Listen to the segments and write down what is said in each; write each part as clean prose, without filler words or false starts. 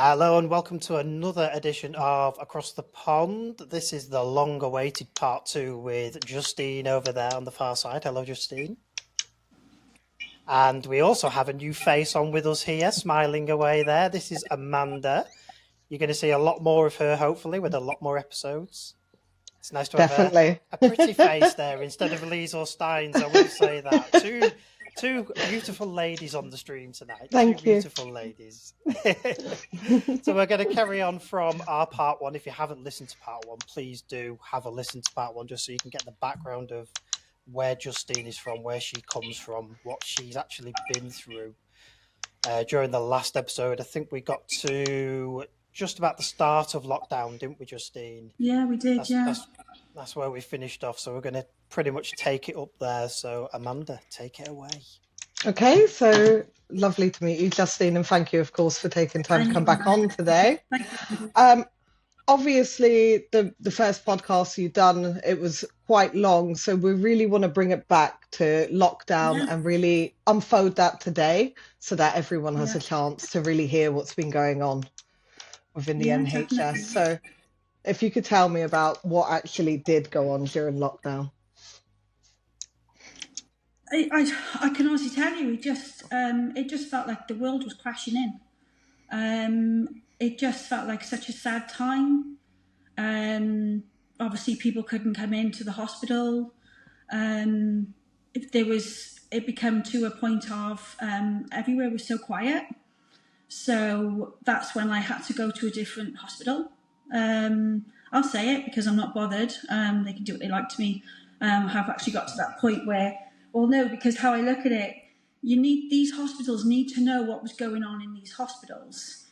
Hello and welcome to another edition of Across the Pond. This is the long-awaited part 2 with Justean over there on the far side. Hello, Justean. And we also have a new face on with us here, smiling away there. This is Amanda. You're going to see a lot more of her, hopefully, with a lot more episodes. It's nice to have a pretty face there instead of Lee's or Stein's, I will say that. Two beautiful ladies on the stream tonight. Thank you. Beautiful ladies. So we're going to carry on from our part 1. If you haven't listened to part 1, please do have a listen to part 1 just so you can get the background of where Justean is from, where she comes from, what she's actually been through. During the last episode, I think we got to just about the start of lockdown, didn't we, Justean? Yeah, we did, That's where we finished off, so we're going to pretty much take it up there. So, Amanda, take it away. Okay, so lovely to meet you, Justean, and thank you, of course, for taking time to come back on today. Obviously, the first podcast you've done, it was quite long, so we really want to bring it back to lockdown and really unfold that today so that everyone has a chance to really hear what's been going on within the NHS. Definitely. So if you could tell me about what actually did go on during lockdown. I can honestly tell you, it just felt like the world was crashing in. It just felt like such a sad time. Obviously, people couldn't come into the hospital. It became to a point of everywhere was so quiet. So that's when I had to go to a different hospital. I'll say it because I'm not bothered. They can do what they like to me. I have actually got to that point where, well, no, because how I look at it, these hospitals need to know what was going on in these hospitals.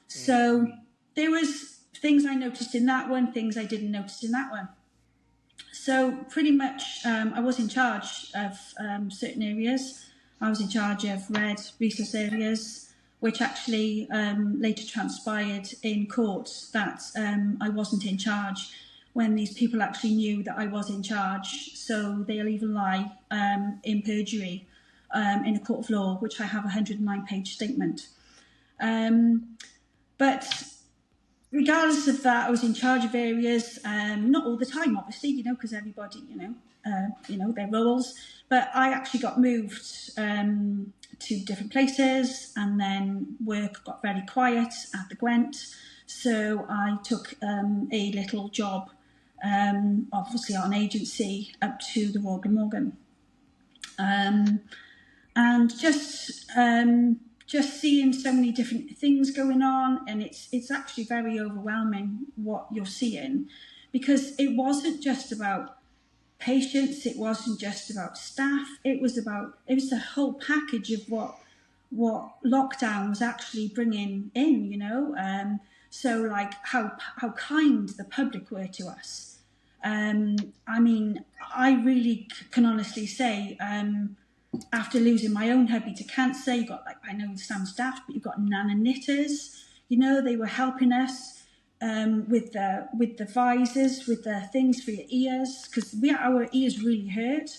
So there was things I noticed in that one, things I didn't notice in that one. So pretty much I was in charge of certain areas. I was in charge of red resource areas, which actually later transpired in court that I wasn't in charge when these people actually knew that I was in charge. So they'll even lie in perjury in a court of law, which I have a 109-page statement. But regardless of that, I was in charge of areas, not all the time, obviously, because everybody, their roles. But I actually got moved to different places, and then work got very quiet at the Gwent. So I took a little job, obviously on agency, up to the Royal Glamorgan. And just seeing so many different things going on, and it's actually very overwhelming what you're seeing, because it wasn't just about patients, it wasn't just about staff, it was the whole package of what lockdown was actually bringing in, so like how kind the public were to us. I mean, I really can honestly say, after losing my own hubby to cancer, you got, like, I know it sounds daft, but you've got nana knitters, they were helping us with the visors, with the things for your ears, because our ears really hurt.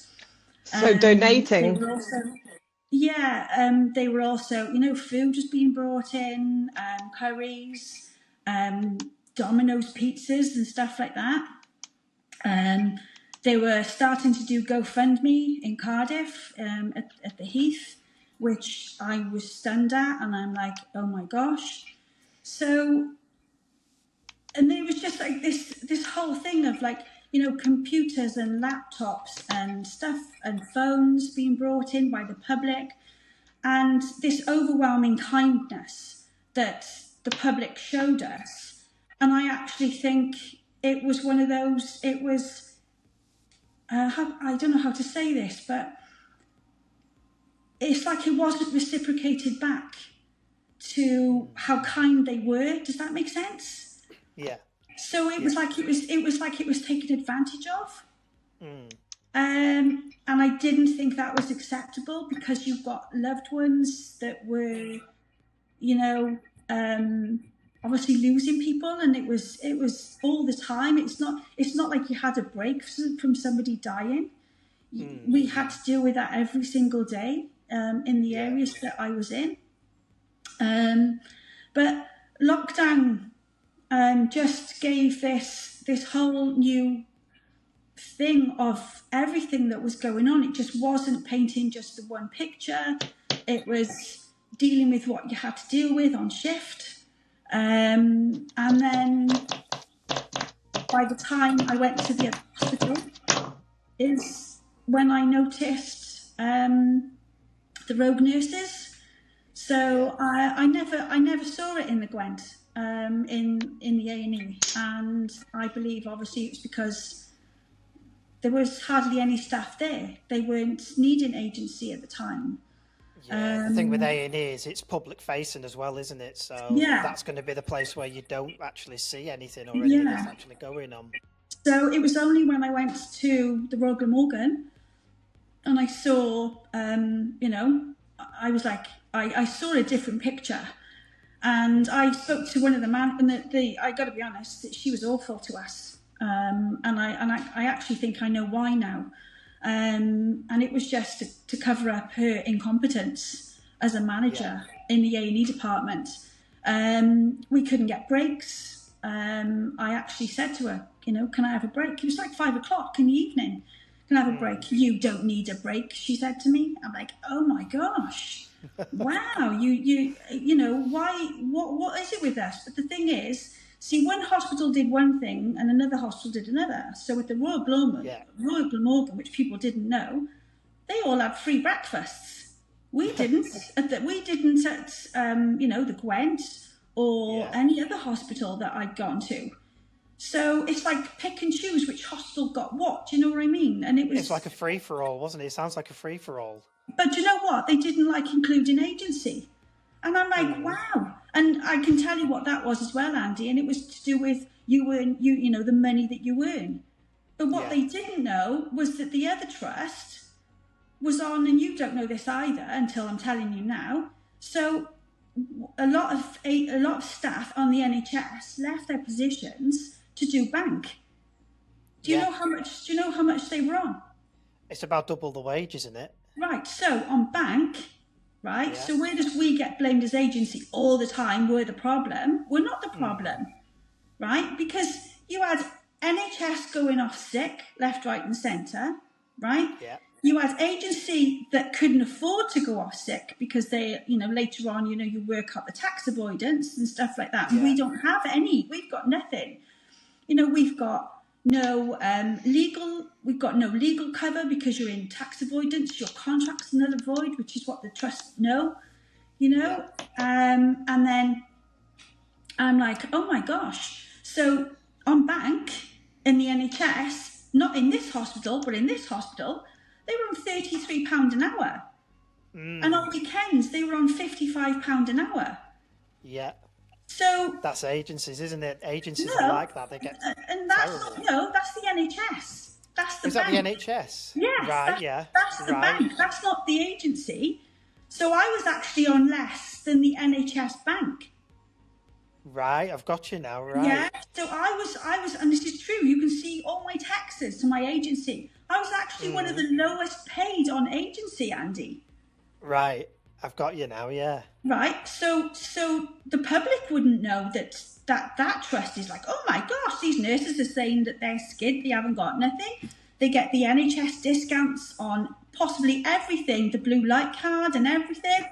So donating. They were also, food was being brought in, curries, Domino's pizzas and stuff like that. They were starting to do GoFundMe in Cardiff at the Heath, which I was stunned at, and I'm like, oh my gosh. So, and there was just like this whole thing of like, computers and laptops and stuff and phones being brought in by the public, and this overwhelming kindness that the public showed us. And I actually think it was one of those, it was, I don't know how to say this, but it's like it wasn't reciprocated back to how kind they were. Does that make sense? Yeah. So it was like it was taken advantage of. And I didn't think that was acceptable, because you've got loved ones that were, obviously losing people, and it was all the time. It's not like you had a break from somebody dying. We had to deal with that every single day in the areas that I was in. But lockdown just gave this whole new thing of everything that was going on. It just wasn't painting just the one picture. It was dealing with what you had to deal with on shift. And then by the time I went to the hospital is when I noticed the rogue nurses. So I never saw it in the Gwent, in the A&E, and I believe obviously it's because there was hardly any staff there. They weren't needing agency at the time. Yeah, the thing with A&E is it's public facing as well, isn't it? So that's going to be the place where you don't actually see anything or anything that's actually going on. So it was only when I went to the Royal Glamorgan and I saw, I was like, I saw a different picture. And I spoke to one of the man, and I got to be honest, she was awful to us. And I actually think I know why now. And it was just to cover up her incompetence as a manager in the A&E department. We couldn't get breaks. I actually said to her, can I have a break? It was like 5 o'clock in the evening. Can I have a break? You don't need a break, she said to me. I'm like, oh my gosh, wow, why, what is it with us? But the thing is, see, one hospital did one thing and another hospital did another. So with the Royal Glamorgan, which people didn't know, they all had free breakfasts. We didn't. We didn't at the Gwent or any other hospital that I'd gone to. So it's like pick and choose which hospital got what. Do you know what I mean? And it's like a free for all, wasn't it? It sounds like a free for all. But you know what? They didn't like including agency. And I'm like, wow. And I can tell you what that was as well, Andy. And it was to do with the money that you earn. But what they didn't know was that the other trust was on, and you don't know this either until I'm telling you now. So a lot of staff on the NHS left their positions to do bank. Do you know how much? Do you know how much they were on? It's about double the wage, isn't it? Right. So on bank, right. Yeah. So where does we get blamed as agency all the time? We're the problem. We're not the problem, right? Because you had NHS going off sick, left, right, and centre, right? Yeah. You had agency that couldn't afford to go off sick because they, later on, you work up the tax avoidance and stuff like that. And we don't have any. We've got nothing. We've got no legal cover because you're in tax avoidance. Your contract's null and void, which is what the trusts know. And then I'm like, oh my gosh. So on bank in the NHS, not in this hospital, but in this hospital, they were on £33 an hour. And on weekends, they were on £55 an hour. Yeah. So that's agencies, isn't it? Agencies are like that. They get and that's that's the NHS. That's the bank. Is that the NHS? Yes. Right. That's the bank. That's not the agency. So I was actually on less than the NHS bank. Right, I've got you now. Right. Yeah. So I was, and this is true. You can see all my taxes to my agency. I was actually one of the lowest paid on agency, Andy. Right. I've got you now, yeah. Right, so the public wouldn't know that trust is like, oh my gosh, these nurses are saying that they're skint, they haven't got nothing. They get the NHS discounts on possibly everything, the blue light card and everything.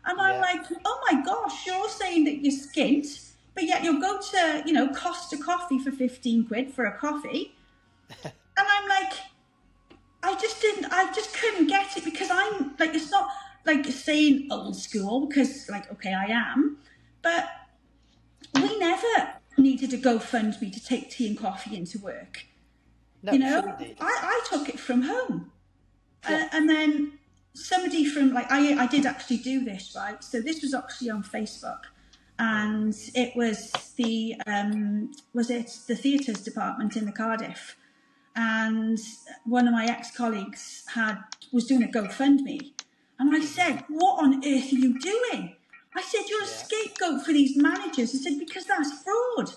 And I'm like, oh my gosh, you're all saying that you're skint, but yet you'll go to, Costa Coffee for 15 quid for a coffee. And I'm like, I just couldn't get it because I'm like, it's not like saying old school because okay, I am, but we never needed a GoFundMe to take tea and coffee into work. No, I took it from home. And then somebody from I did actually do this, right? So this was actually on Facebook, and it was the theatres department in the Cardiff, and one of my ex-colleagues was doing a GoFundMe. And I said, what on earth are you doing? I said, you're a scapegoat for these managers. I said, because that's fraud.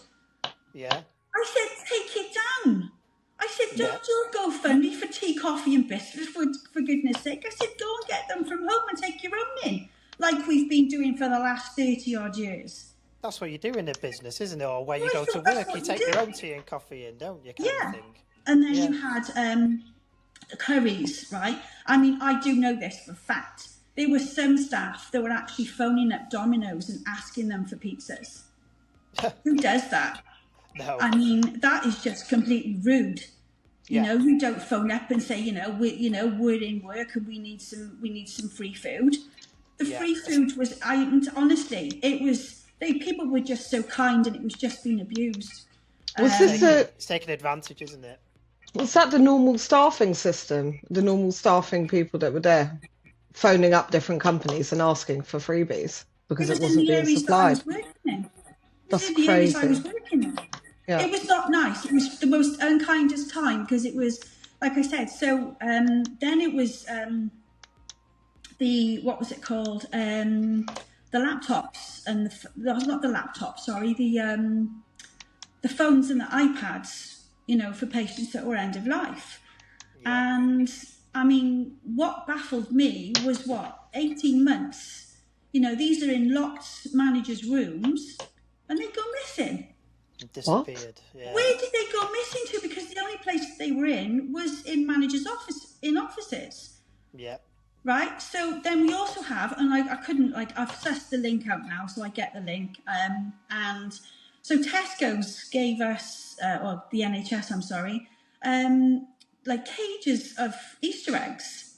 Yeah. I said, take it down. I said, don't do a GoFundMe for tea, coffee and biscuits, for goodness sake. I said, go and get them from home and take your own in, like we've been doing for the last 30 odd years. that's what you do in a business, isn't it? Or where you I go to thought that's work, what you you take do. your own tea and coffee in, don't you? Kind of thing. And then Yeah. you had curries, right? I mean, I do know this for a fact. There were some staff that were actually phoning up Domino's and asking them for pizzas. Who does that? No. I mean, that is just completely rude. You Yeah. know, you don't phone up and say, we're in work and we need some free food. The Yeah. free food was, honestly, it was, people were just so kind and it was just being abused. Was this It's taking advantage, isn't it? was that the normal staffing system? The normal staffing people that were there, phoning up different companies and asking for freebies because it wasn't being supplied? That I was working in. That's The areas I was crazy. working in. Yeah. It was not nice. It was the most unkindest time because it was, like I said. So then it was what was it called? The laptops and not the laptops. Sorry, the phones and the iPads. You know, for patients that were end of life. Yeah. And I mean, what baffled me was 18 months. You know, these are in locked managers' rooms, and they go missing. Disappeared. Yeah. Where did they go missing to? Because the only place they were in was in managers' offices. Yeah. Right. So then we also have, and I couldn't I've sussed the link out now, so I get the link. And so Tesco's gave us, or the NHS, I'm sorry, like cages of Easter eggs.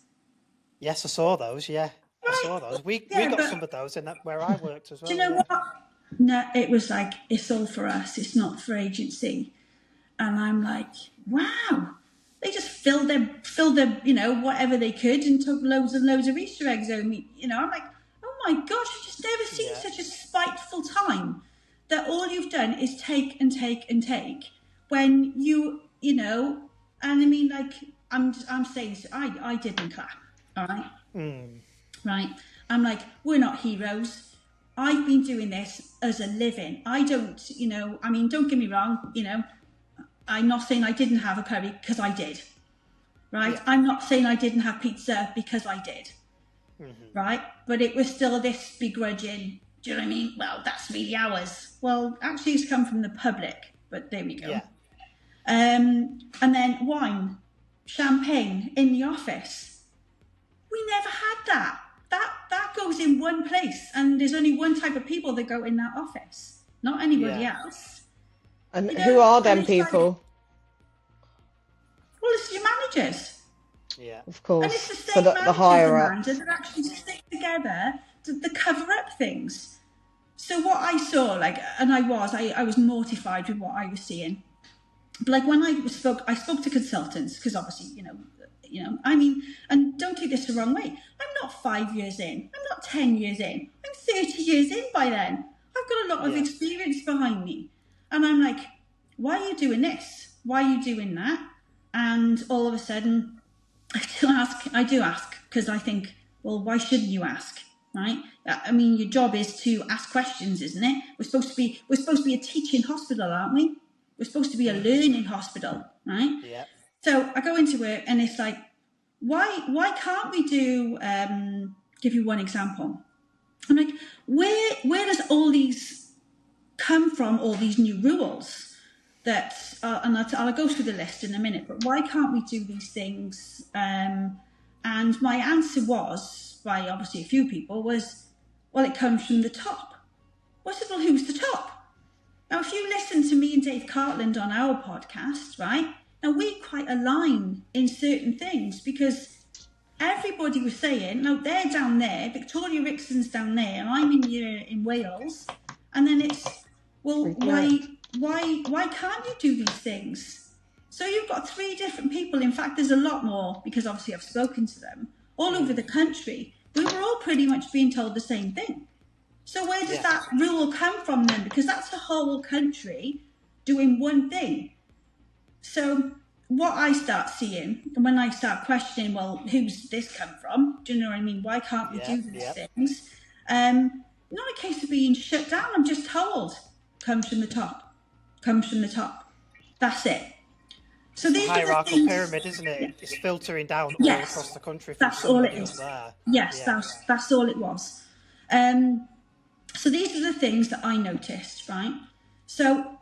Yes, I saw those. Yeah, I saw those. We got some of those in that where I worked as well. Do you know what? No, it was like, it's all for us. It's not for agency. And I'm like, wow. They just filled their, whatever they could and took loads and loads of Easter eggs home. You know, I'm like, oh my gosh, I've just never seen such a spiteful time that all you've done is take and take and take when you know, and I mean, like, I'm saying, I didn't clap, all right? Right? I'm like, we're not heroes. I've been doing this as a living. I don't, I mean, don't get me wrong, I'm not saying I didn't have a curry because I did, right? Yeah. I'm not saying I didn't have pizza because I did, right? But it was still this begrudging, do you know what I mean? Well, that's really ours. Well, actually it's come from the public, but there we go. Yeah. And then wine, champagne in the office. We never had that. That goes in one place and there's only one type of people that go in that office, not anybody else. And who are them people? Well, it's your managers. Yeah, of course. And it's the same so the higher up that actually stick together to cover up things. So what I saw, and I was mortified with what I was seeing. But like when I spoke to consultants because obviously, I mean, and don't take this the wrong way. I'm not 5 years in. I'm not 10 years in. I'm 30 years in by then. I've got a lot of experience behind me. And I'm like, why are you doing this? Why are you doing that? And all of a sudden, I do ask, because I think, well, why shouldn't you ask, right? I mean, your job is to ask questions, isn't it? We're supposed to be a teaching hospital, aren't we? We're supposed to be a learning hospital, right? Yeah. So I go into work and it's like, why can't we do? Give you one example. I'm like, where does all these come from, all these new rules that and I'll go through the list in a minute, but why can't we do these things? And my answer was, by obviously a few people, was, well, it comes from the top. Well, I said, well, who's the top? Now, if you listen to me and Dave Cartland on our podcast, right, now we quite align in certain things because everybody was saying, no, they're down there, Victoria Rixon's down there, and I'm in Wales, and then it's, well, why can't you do these things? So you've got 3 different people. In fact, there's a lot more because obviously I've spoken to them all over the country. We were all pretty much being told the same thing. So where does that rule come from then? Because that's the whole country doing one thing. So what I start seeing, and when I start questioning, well, who's this come from? Do you know what I mean? Why can't we do these things? Not a case of being shut down. I'm just told. Comes from the top. Comes from the top. That's it. So it's a hierarchical pyramid, isn't it? It's filtering down all across the country. From that's all it is. There. Yes, that's all it was. So these are the things that I noticed, right? So,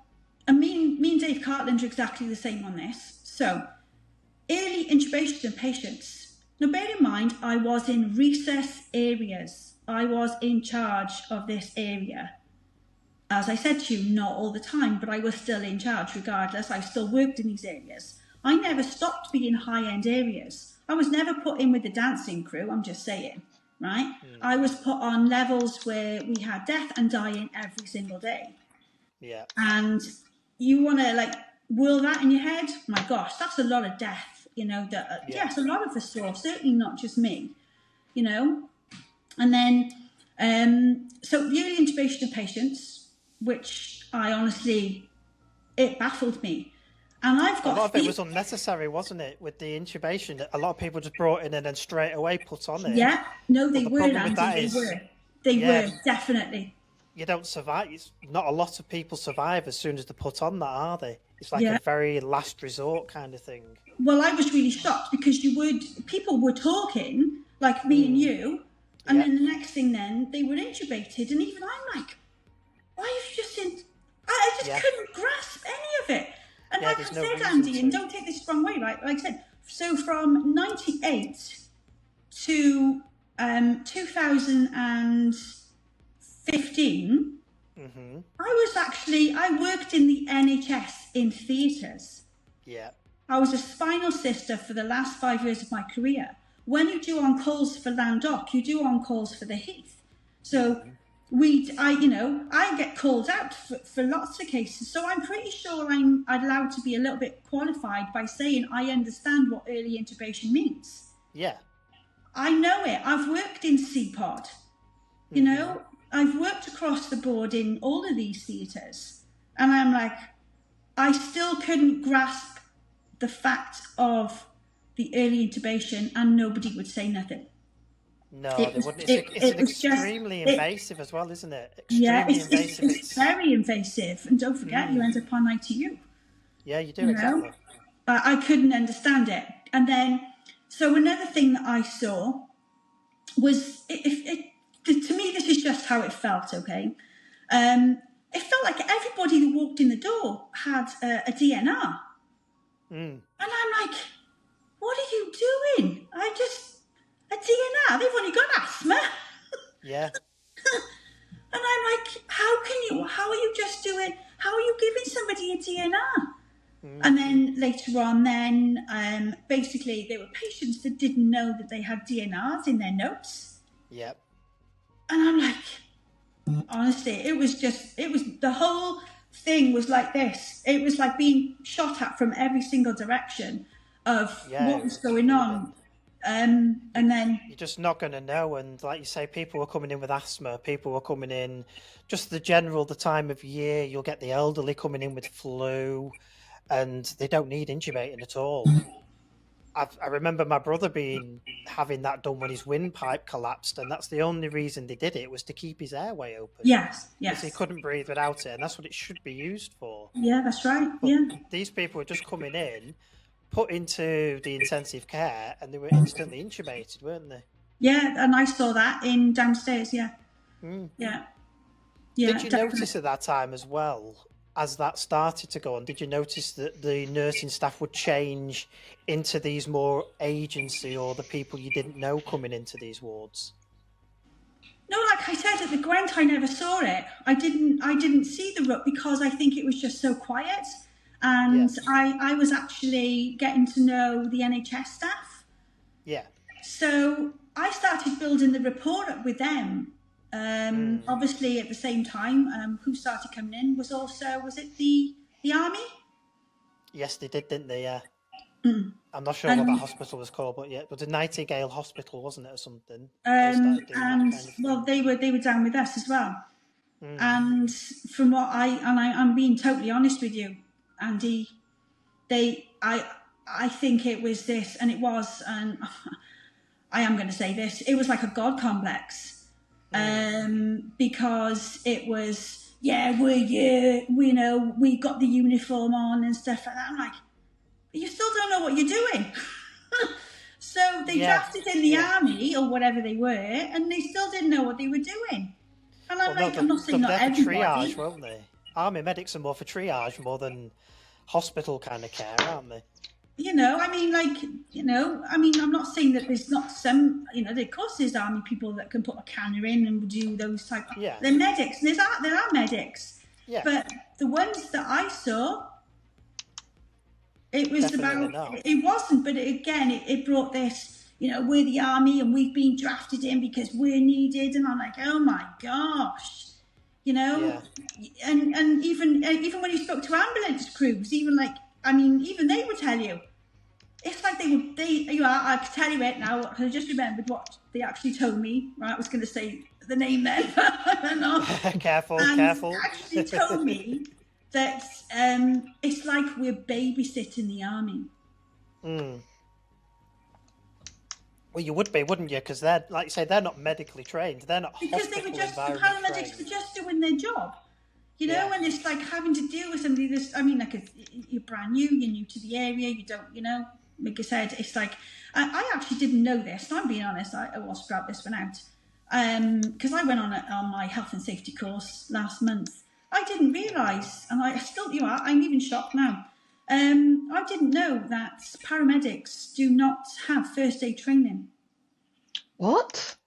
and me and Dave Cartland are exactly the same on this. So, early intubation of patients. Now, bear in mind, I was in resus areas. I was in charge of this area. As I said to you, not all the time, but I was still in charge regardless. I still worked in these areas. I never stopped being high-end areas. I was never put in with the dancing crew, I'm just saying, right? I was put on levels where we had death and dying every single day. Yeah. And you want to like whirl that in your head? My gosh, that's a lot of death, you know, that, yes, a lot of us saw, certainly not just me, you know. And then, so the early intubation of patients, which I honestly, it baffled me. And I've got a lot of it was unnecessary, wasn't it? With the intubation, a lot of people just brought in and then straight away put on it. Yeah, no, they the were, problem with that Andy, is- they were. They were, definitely. You don't survive. Not a lot of people survive as soon as they're put on that, are they? It's like a very last resort kind of thing. Well, I was really shocked because people were talking, like me and you, and then the next thing then, they were intubated, and even I'm like, why have you just I just couldn't grasp any of it. And like I said, Andy, and don't take this the wrong way, like I said, so from 98 to 2015, I worked in the NHS in theatres. Yeah. I was a spinal sister for the last 5 years of my career. When you do on-calls for Landoc, you do on-calls for the Heath. So I get called out for lots of cases. So I'm pretty sure I'm allowed to be a little bit qualified by saying I understand what early intubation means. Yeah. I know it. I've worked in CPOD. You know, I've worked across the board in all of these theatres. And I'm like, I still couldn't grasp the fact of the early intubation, and nobody would say nothing. No, they wouldn't. It's extremely invasive as well, isn't it? Extremely invasive. It's very invasive. And don't forget, you end up on ITU. Yeah, you do, exactly. I couldn't understand it. And then, so another thing that I saw was, to me, this is just how it felt, okay? It felt like everybody who walked in the door had a DNR. And I'm like, what are you doing? A DNR? They've only got asthma. Yeah. And I'm like, how are you giving somebody a DNR? And then later on, basically there were patients that didn't know that they had DNRs in their notes. Yep. And I'm like, honestly, the whole thing was like this. It was like being shot at from every single direction of what was going on. And then you're just not going to know. And like you say, people were coming in with asthma. People were coming in just the time of year. You'll get the elderly coming in with flu, and they don't need intubating at all. I remember my brother having that done when his windpipe collapsed, and that's the only reason they did it, was to keep his airway open. Yes. Because he couldn't breathe without it, and that's what it should be used for. Yeah, that's right. But these people were just coming in, put into the intensive care, and they were instantly intubated, weren't they? Yeah, and I saw that in downstairs. Yeah. Yeah. Did you notice at that time as well, as that started to go on, did you notice that the nursing staff would change into these more agency or the people you didn't know coming into these wards? No, like I said, at the Gwent, I never saw it. I didn't see the RUP because I think it was just so quiet. And I was actually getting to know the NHS staff. Yeah. So I started building the report up with them. Obviously, at the same time, who started coming in was it the Army? Yes, they did, didn't they? Yeah. I'm not sure what that hospital was called, but yeah, it was a Nightingale Hospital, wasn't it, or something? They were down with us as well. And from what I'm being totally honest with you, Andy, I think it was this, and it was, and I am going to say this, it was like a God complex. Because it was, we got the uniform on and stuff like that. I'm like, but you still don't know what you're doing. So they drafted in the army or whatever they were, and they still didn't know what they were doing. And I'm Well, like, no, I'm not saying they're not for everybody. triage, won't they? Army medics are more for triage more than hospital kind of care, aren't they? You know, I mean, like, you know, I mean, I'm not saying that there's not some, you know, of course there's army people that can put a canner in and do those type. Yeah. They're medics. There are medics. Yeah. But the ones that I saw, it was Definitely about, not. it wasn't, but it brought this, you know, we're the army and we've been drafted in because we're needed. And I'm like, oh my gosh, you know, Yeah. and even when you spoke to ambulance crews, even like, I mean, even they would tell you, it's like I can tell you it now. I just remembered what they actually told me. Right, I was going to say the name then, but I'm not. Careful. Actually told me that it's like we're babysitting the army. Mm. Well, you would be, wouldn't you? Because they're, like you say, they're not medically trained. They're not Because hospital the environment paramedics trained. were just doing their job. You know, and it's like having to deal with somebody that's, I mean, like, you're brand new, you're new to the area, you don't, you know, like I said, it's like, I actually didn't know this, and I'm being honest, I will sprout this one out, because I went on my health and safety course last month. I didn't realise, and I still, you know, I'm even shocked now, I didn't know that paramedics do not have first aid training. What?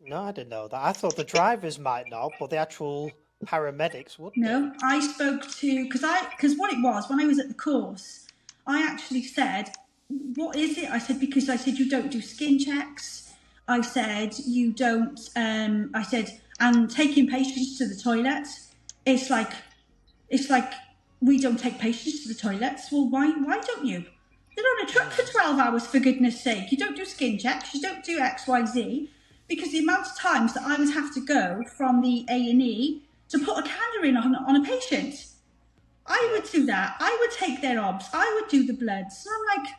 No, I didn't know that. I thought the drivers might not, but the actual paramedics would. No, I spoke to, because what it was, when I was at the course, I actually said, what is it? I said, because I said, you don't do skin checks. I said, you don't, I said, and taking patients to the toilet, it's like, we don't take patients to the toilets. Well, why don't you? They're on a truck for 12 hours, for goodness sake. You don't do skin checks, you don't do X, Y, Z, because the amount of times that I would have to go from the A&E to put a canner in on a patient. I would do that. I would take their obs. I would do the bloods. And I'm like,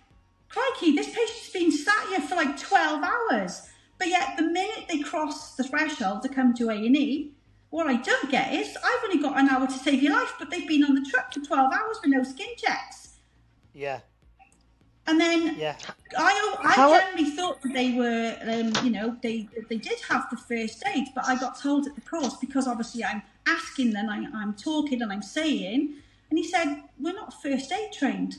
crikey, this patient's been sat here for like 12 hours. But yet the minute they cross the threshold to come to A&E, what I don't get is, I've only got an hour to save your life, but they've been on the truck for 12 hours with no skin checks. Yeah. And then I generally thought that they were, you know, they did have the first aid, but I got told at the course, because obviously I'm asking them, I'm talking and I'm saying, and he said, we're not first aid trained.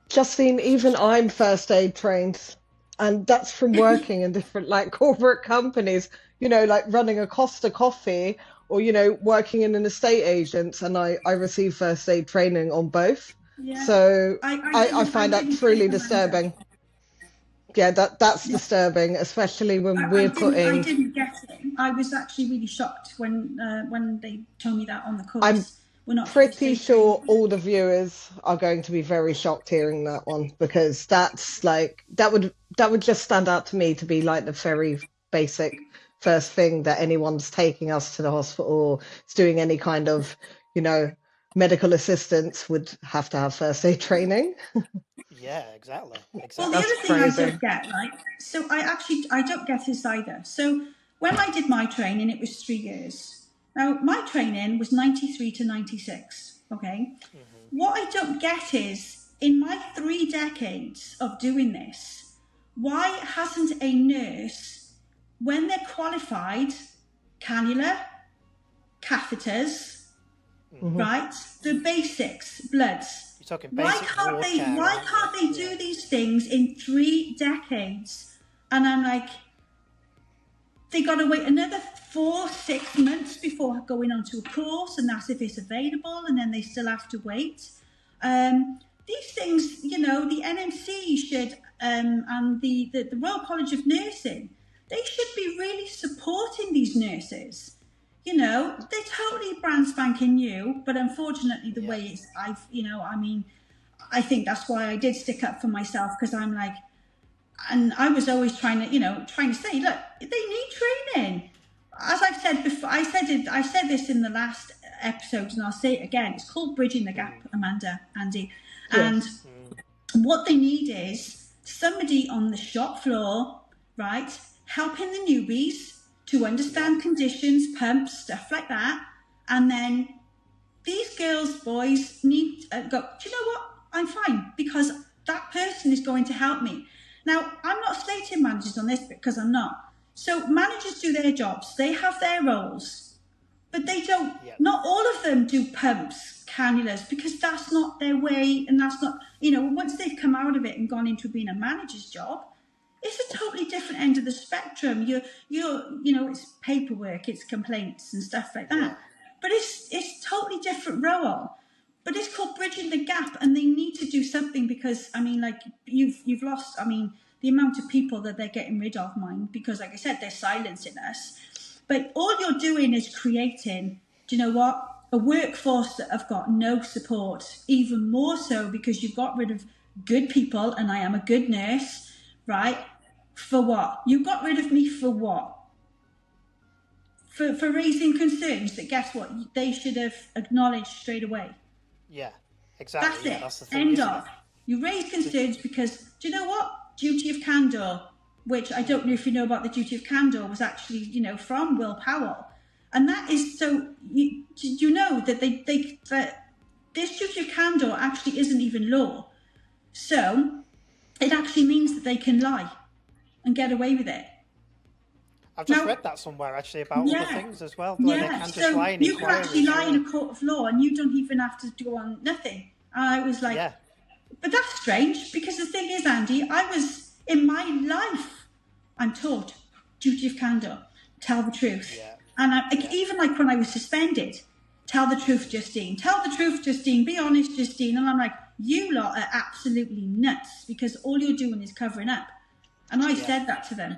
Justine, even I'm first aid trained, and that's from working in different like corporate companies, you know, like running a Costa Coffee or, you know, working in an estate agent, and I receive first aid training on both. Yeah. So I find that truly disturbing. Yeah, that's disturbing, especially when we're putting. I didn't get it. I was actually really shocked when they told me that on the course. I'm pretty sure all the viewers are going to be very shocked hearing that one, because that's like that would just stand out to me to be like the very basic first thing that anyone's taking us to the hospital or is doing any kind of, you know, medical assistance would have to have first aid training. Yeah, exactly. Well, the other thing I don't get, right? So I don't get this either. So when I did my training, it was 3 years. Now, my training was 93 to 96, okay? Mm-hmm. What I don't get is, in my 3 decades of doing this, why hasn't a nurse, when they're qualified, cannula, catheters, right? The basics, bloods. You're talking basic why can't they do these things in 3 decades? And I'm like, they got to wait another 4-6 months before going on to a course, and that's if it's available, and then they still have to wait. These things, you know, the NMC should, and the Royal College of Nursing, they should be really supporting these nurses. You know, they're totally brand spanking new, but unfortunately the way it's, I think that's why I did stick up for myself, because I'm like, and I was always trying to say, look, they need training. As I've said before, I said this in the last episode, and I'll say it again. It's called Bridging the Gap, Andy. And what they need is somebody on the shop floor, right, helping the newbies to understand conditions, pumps, stuff like that. And then these girls, boys need to go, do you know what? I'm fine, because that person is going to help me. Now, I'm not slating managers on this because I'm not. So managers do their jobs, they have their roles, but they don't, not all of them do pumps, cannulas, because that's not their way, and that's not, once they've come out of it and gone into being a manager's job, it's a totally different end of the spectrum. It's paperwork, it's complaints and stuff like that. But it's totally different role. But it's called bridging the gap, and they need to do something because, you've lost, the amount of people that they're getting rid of, because, like I said, they're silencing us. But all you're doing is creating, do you know what, a workforce that have got no support, even more so because you've got rid of good people, and I am a good nurse, right? For what? You got rid of me for what? For raising concerns that, guess what, they should have acknowledged straight away. Yeah, exactly. That's it. That's the thing, End of. You raise concerns because, do you know what? Duty of candour, which I don't know if you know about the duty of candour, was actually, from Will Powell. And that is so, you know that that this duty of candour actually isn't even law. So it actually means that they can lie and get away with it. I've just read that somewhere actually about other things as well. Where they can just lie in you can actually lie in a court of law and you don't even have to go on nothing. And I was like, but that's strange, because the thing is, Andy, I was, in my life, I'm taught duty of candour, tell the truth. Yeah. And even like when I was suspended, tell the truth, Justine. Tell the truth, Justine. Be honest, Justine. And I'm like, you lot are absolutely nuts, because all you're doing is covering up. And I said that to them.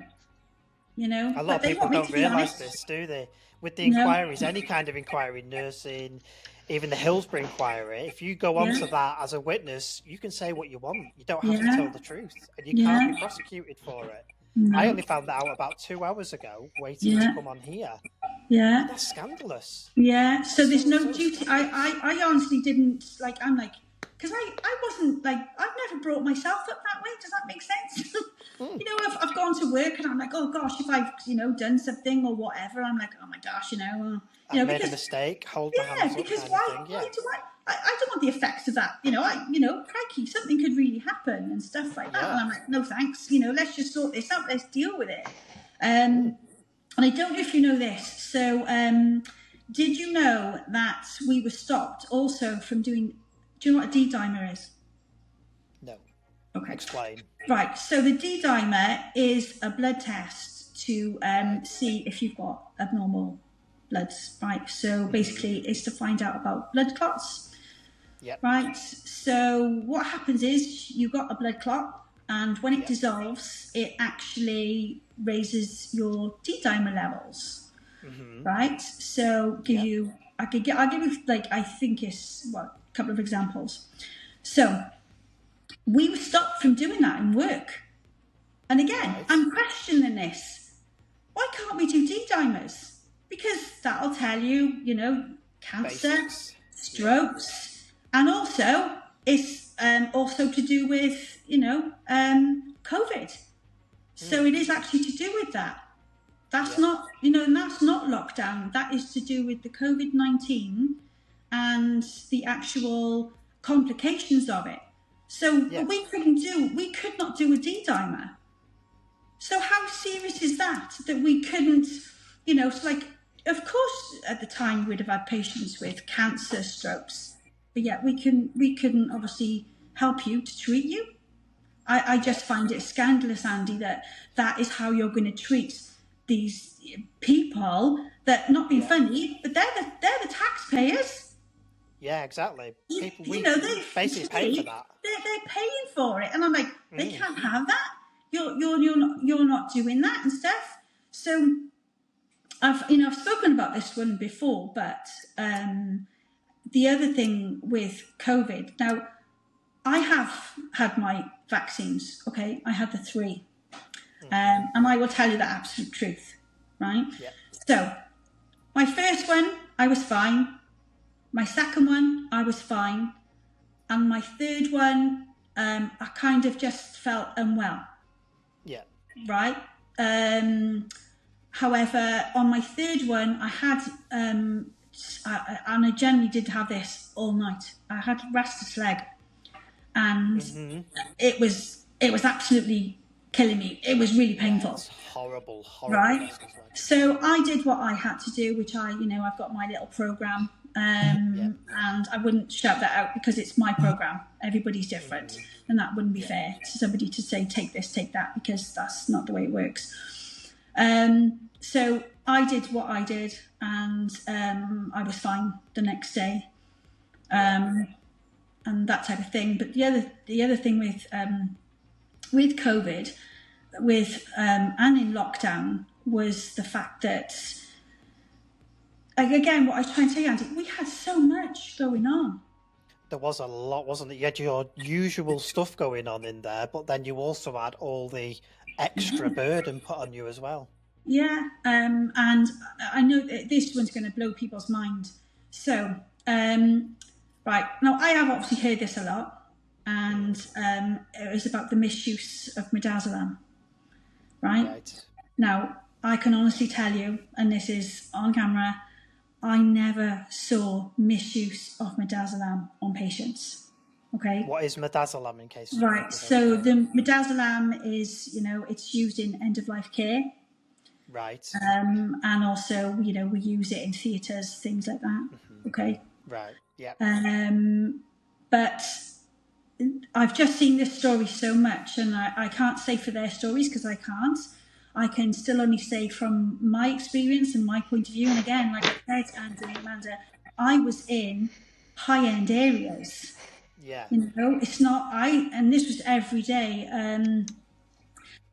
A lot of people don't realise this, do they? With the inquiries, any kind of inquiry, nursing, even the Hillsborough inquiry, if you go onto that as a witness, you can say what you want. You don't have to tell the truth, and you can't be prosecuted for it. I only found that out about 2 hours ago, waiting to come on here. Yeah. That's scandalous. Yeah, so there's no duty. I honestly didn't, I'm like, because I wasn't, I've never brought myself up that way. Does that make sense? I've gone to work and I'm like, oh gosh, if I've, done something or whatever, I'm like, oh my gosh, I made a mistake, hold my hands up, because why do I don't want the effects of that, crikey, something could really happen and stuff like that. And I'm like, no thanks, let's just sort this out, let's deal with it. And I don't know if you know this, so did you know that we were stopped also from doing, do you know what a D-dimer is? No. Okay. Explain. Right, so the D-dimer is a blood test to see if you've got abnormal bloods, right? So basically it's to find out about blood clots. Yep. Right, so what happens is you got a blood clot, and when it dissolves, it actually raises your D-dimer levels. Right, so I'll give you I think it's a couple of examples. So we were stopped from doing that in work, and again, I'm questioning this. Why can't we do D-dimers? Because that'll tell you, cancer, strokes, and also it's also to do with, COVID. So it is actually to do with that. That's not, and that's not lockdown. That is to do with the COVID-19 and the actual complications of it. So we could not do a D-dimer. So how serious is that we couldn't, of course at the time we'd have had patients with cancer, strokes, but yet we couldn't obviously help you to treat you. I just find it scandalous, Andy, that is how you're going to treat these people that, not being funny, but they're the taxpayers. Yeah, exactly. People, they basically pay for that. They're paying for it, and I'm like, they can't have that. You're not doing that and stuff. So I've spoken about this one before, but the other thing with COVID. Now, I have had my vaccines. Okay, I had the 3. And I will tell you the absolute truth, right? Yeah. So, my first one, I was fine. My second one, I was fine. And my third one, I kind of just felt unwell. Yeah. Right? However, on my third one, I had, and I generally did have this all night. I had restless leg. And it was absolutely killing me. It was really painful. It's horrible, Right. lessons, like. So I did what I had to do, which I've got my little program, and I wouldn't shout that out because it's my program. Everybody's different, and that wouldn't be fair to somebody to say take this, take that, because that's not the way it works. So I did what I did, and I was fine the next day, and that type of thing. But the other thing with COVID, and in lockdown, was the fact that, again, what I was trying to say, Andy, we had so much going on. There was a lot, wasn't it? You had your usual stuff going on in there, but then you also had all the extra burden put on you as well. Yeah, and I know that this one's going to blow people's mind. So, right, now I have obviously heard this a lot, and it was about the misuse of midazolam, right? Now, I can honestly tell you, and this is on camera, I never saw misuse of midazolam on patients. Okay. What is midazolam, in case? Right. So the midazolam is, it's used in end-of-life care. Right. And also, we use it in theatres, things like that. Okay. Right. Yeah. But I've just seen this story so much, and I can't say for their stories because I can't. I can still only say from my experience and my point of view. And again, like I said, Andrew and Amanda, I was in high-end areas. Yeah. It's not, and this was every day.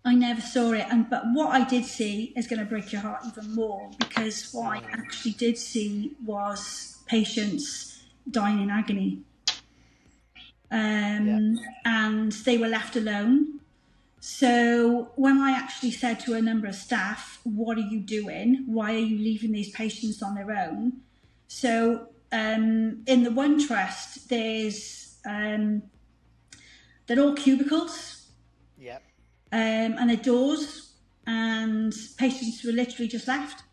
I never saw it. But what I did see is going to break your heart even more, because what I actually did see was patients dying in agony. And they were left alone. So when I actually said to a number of staff, what are you doing? Why are you leaving these patients on their own? So in the one trust, they're all cubicles. Yep. And they're doors, and patients were literally just left.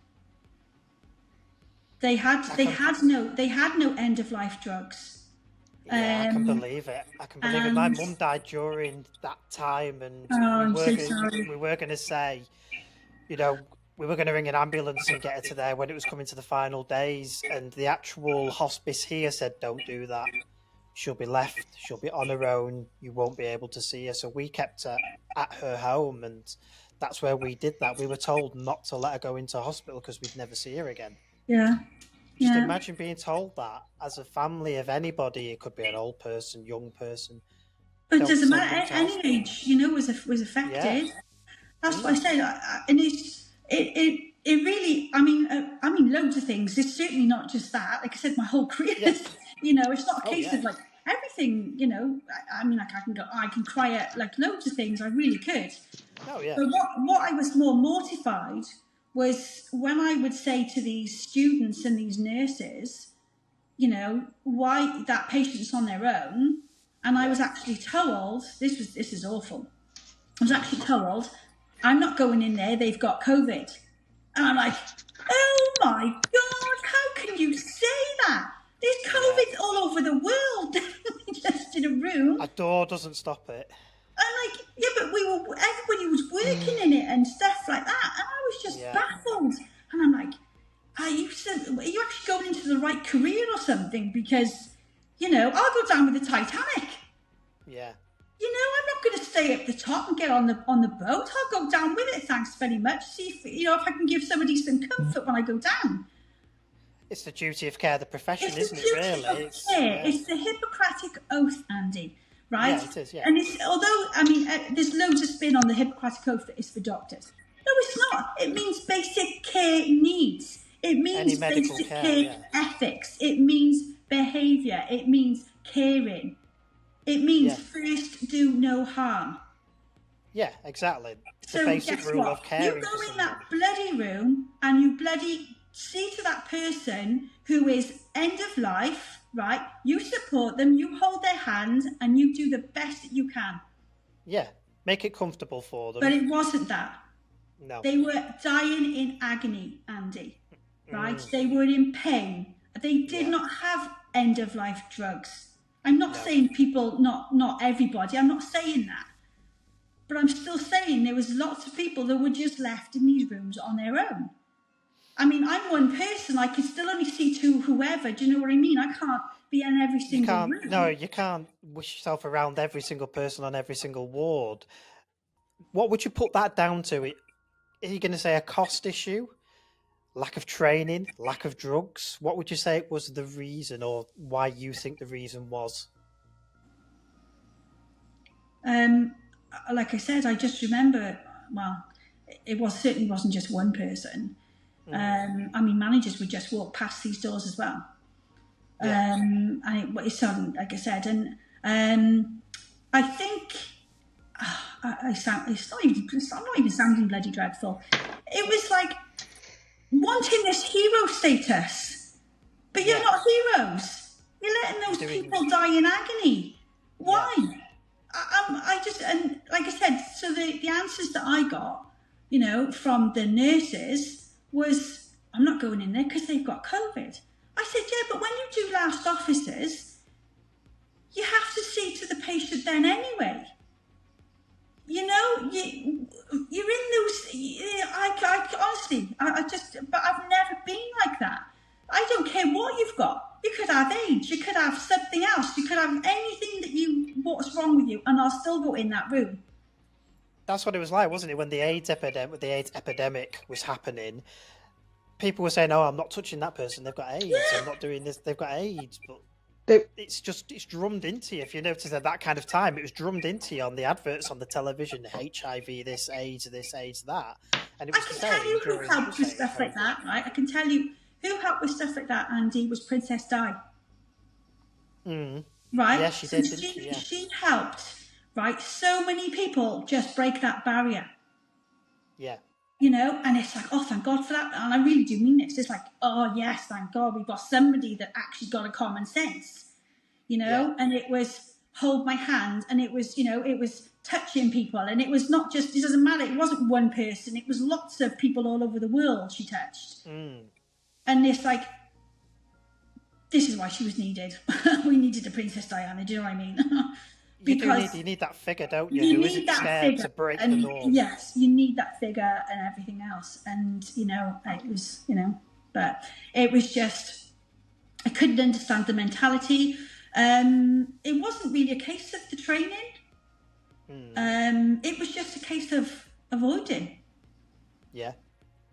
They had no end of life drugs. Yeah, I can believe it. My mum died during that time, and we were going to say, we were going to ring an ambulance and get her to there when it was coming to the final days, and the actual hospice here said, don't do that. She'll be left. She'll be on her own. You won't be able to see her. So we kept her at her home, and that's where we did that. We were told not to let her go into hospital because we'd never see her again. Yeah. Just imagine being told that as a family of anybody. It could be an old person, young person. But it doesn't matter. Any age, was affected. Yeah. That's what I said. And it really. I mean, loads of things. It's certainly not just that. Like I said, my whole career. Yeah. It's not a case of like everything. I can cry at like loads of things. I really could. Oh yeah. But what I was more mortified was when I would say to these students and these nurses, why that patient's on their own, and I was actually told, this is awful. I was actually told, I'm not going in there, they've got COVID. And I'm like, oh my God, how can you say that? There's COVID all over the world, just in a room. A door doesn't stop it. I'm like, yeah, but everybody was working in it and stuff like that. And I was just baffled. And I'm like, are you actually going into the right career or something? Because, I'll go down with the Titanic. Yeah. I'm not going to stay at the top and get on the boat. I'll go down with it, thanks very much. See if I can give somebody some comfort when I go down. It's the duty of care of the profession, isn't it, really? It's the Hippocratic Oath, Andy. Right? Yeah, it is, yeah. And there's loads of spin on the Hippocratic Oath that it's for doctors. No, it's not. It means basic care needs. It means basic care ethics. It means behaviour. It means caring. It means first do no harm. Yeah, exactly. So the basic rule of caring. You go in that bloody room and you bloody see to that person who is end of life, right? You support them, you hold their hand, and you do the best that you can. Yeah, make it comfortable for them. But it wasn't that. No. They were dying in agony, Andy, right? They were in pain. They did not have end-of-life drugs. I'm not saying people, not everybody, I'm not saying that. But I'm still saying there was lots of people that were just left in these rooms on their own. I mean, I'm one person. I can still only see to whoever. Do you know what I mean? I can't be in every single room. No, you can't wish yourself around every single person on every single ward. What would you put that down to? Are you going to say a cost issue? Lack of training? Lack of drugs? What would you say was the reason, or why you think the reason was? Like I said, I just remember, well, it certainly wasn't just one person. I mean, managers would just walk past these doors as well. Yeah. And it's on, like I said, and I think I'm not even sounding bloody dreadful. It was like wanting this hero status, but you're not heroes. You're letting those people die in agony. Why? Yeah. I just, and like I said, so the answers that I got, you know, from the nurses was, I'm not going in there because they've got COVID. I said, yeah, but when you do last officers, you have to see to the patient then anyway. You know, you're in those, honestly, but I've never been like that. I don't care what you've got. You could have AIDS, you could have something else, you could have anything what's wrong with you, and I'll still go in that room. That's what it was like, wasn't it? When the AIDS epidemic was happening, people were saying, "Oh, I'm not touching that person. They've got AIDS. I'm not doing this. They've got AIDS." But it's drummed into you. If you notice at that kind of time, it was drummed into you on the adverts on the television: HIV, this, AIDS, that. And it was I can tell you who helped with stuff like that, right? I can tell you who helped with stuff like that, Andy, was Princess Di. Right? Yeah, she did, didn't she? Yeah. She helped, right? So many people just break that barrier. Yeah. You know, and it's like, oh, thank God for that. And I really do mean it. It's like, oh, yes, thank God we've got somebody that actually got a common sense, you know? Yeah. And it was hold my hand, and it was, you know, it was touching people. And it was not just, it doesn't matter, it wasn't one person. It was lots of people all over the world she touched. And it's like, this is why she was needed. We needed a Princess Diana, do you know what I mean? Because you need that figure, don't you? Who isn't scared to break the norm? Yes, you need that figure and everything else. And, you know, it was, you know, but it was just, I couldn't understand the mentality. It wasn't really a case of the training. It was just a case of avoiding. Yeah.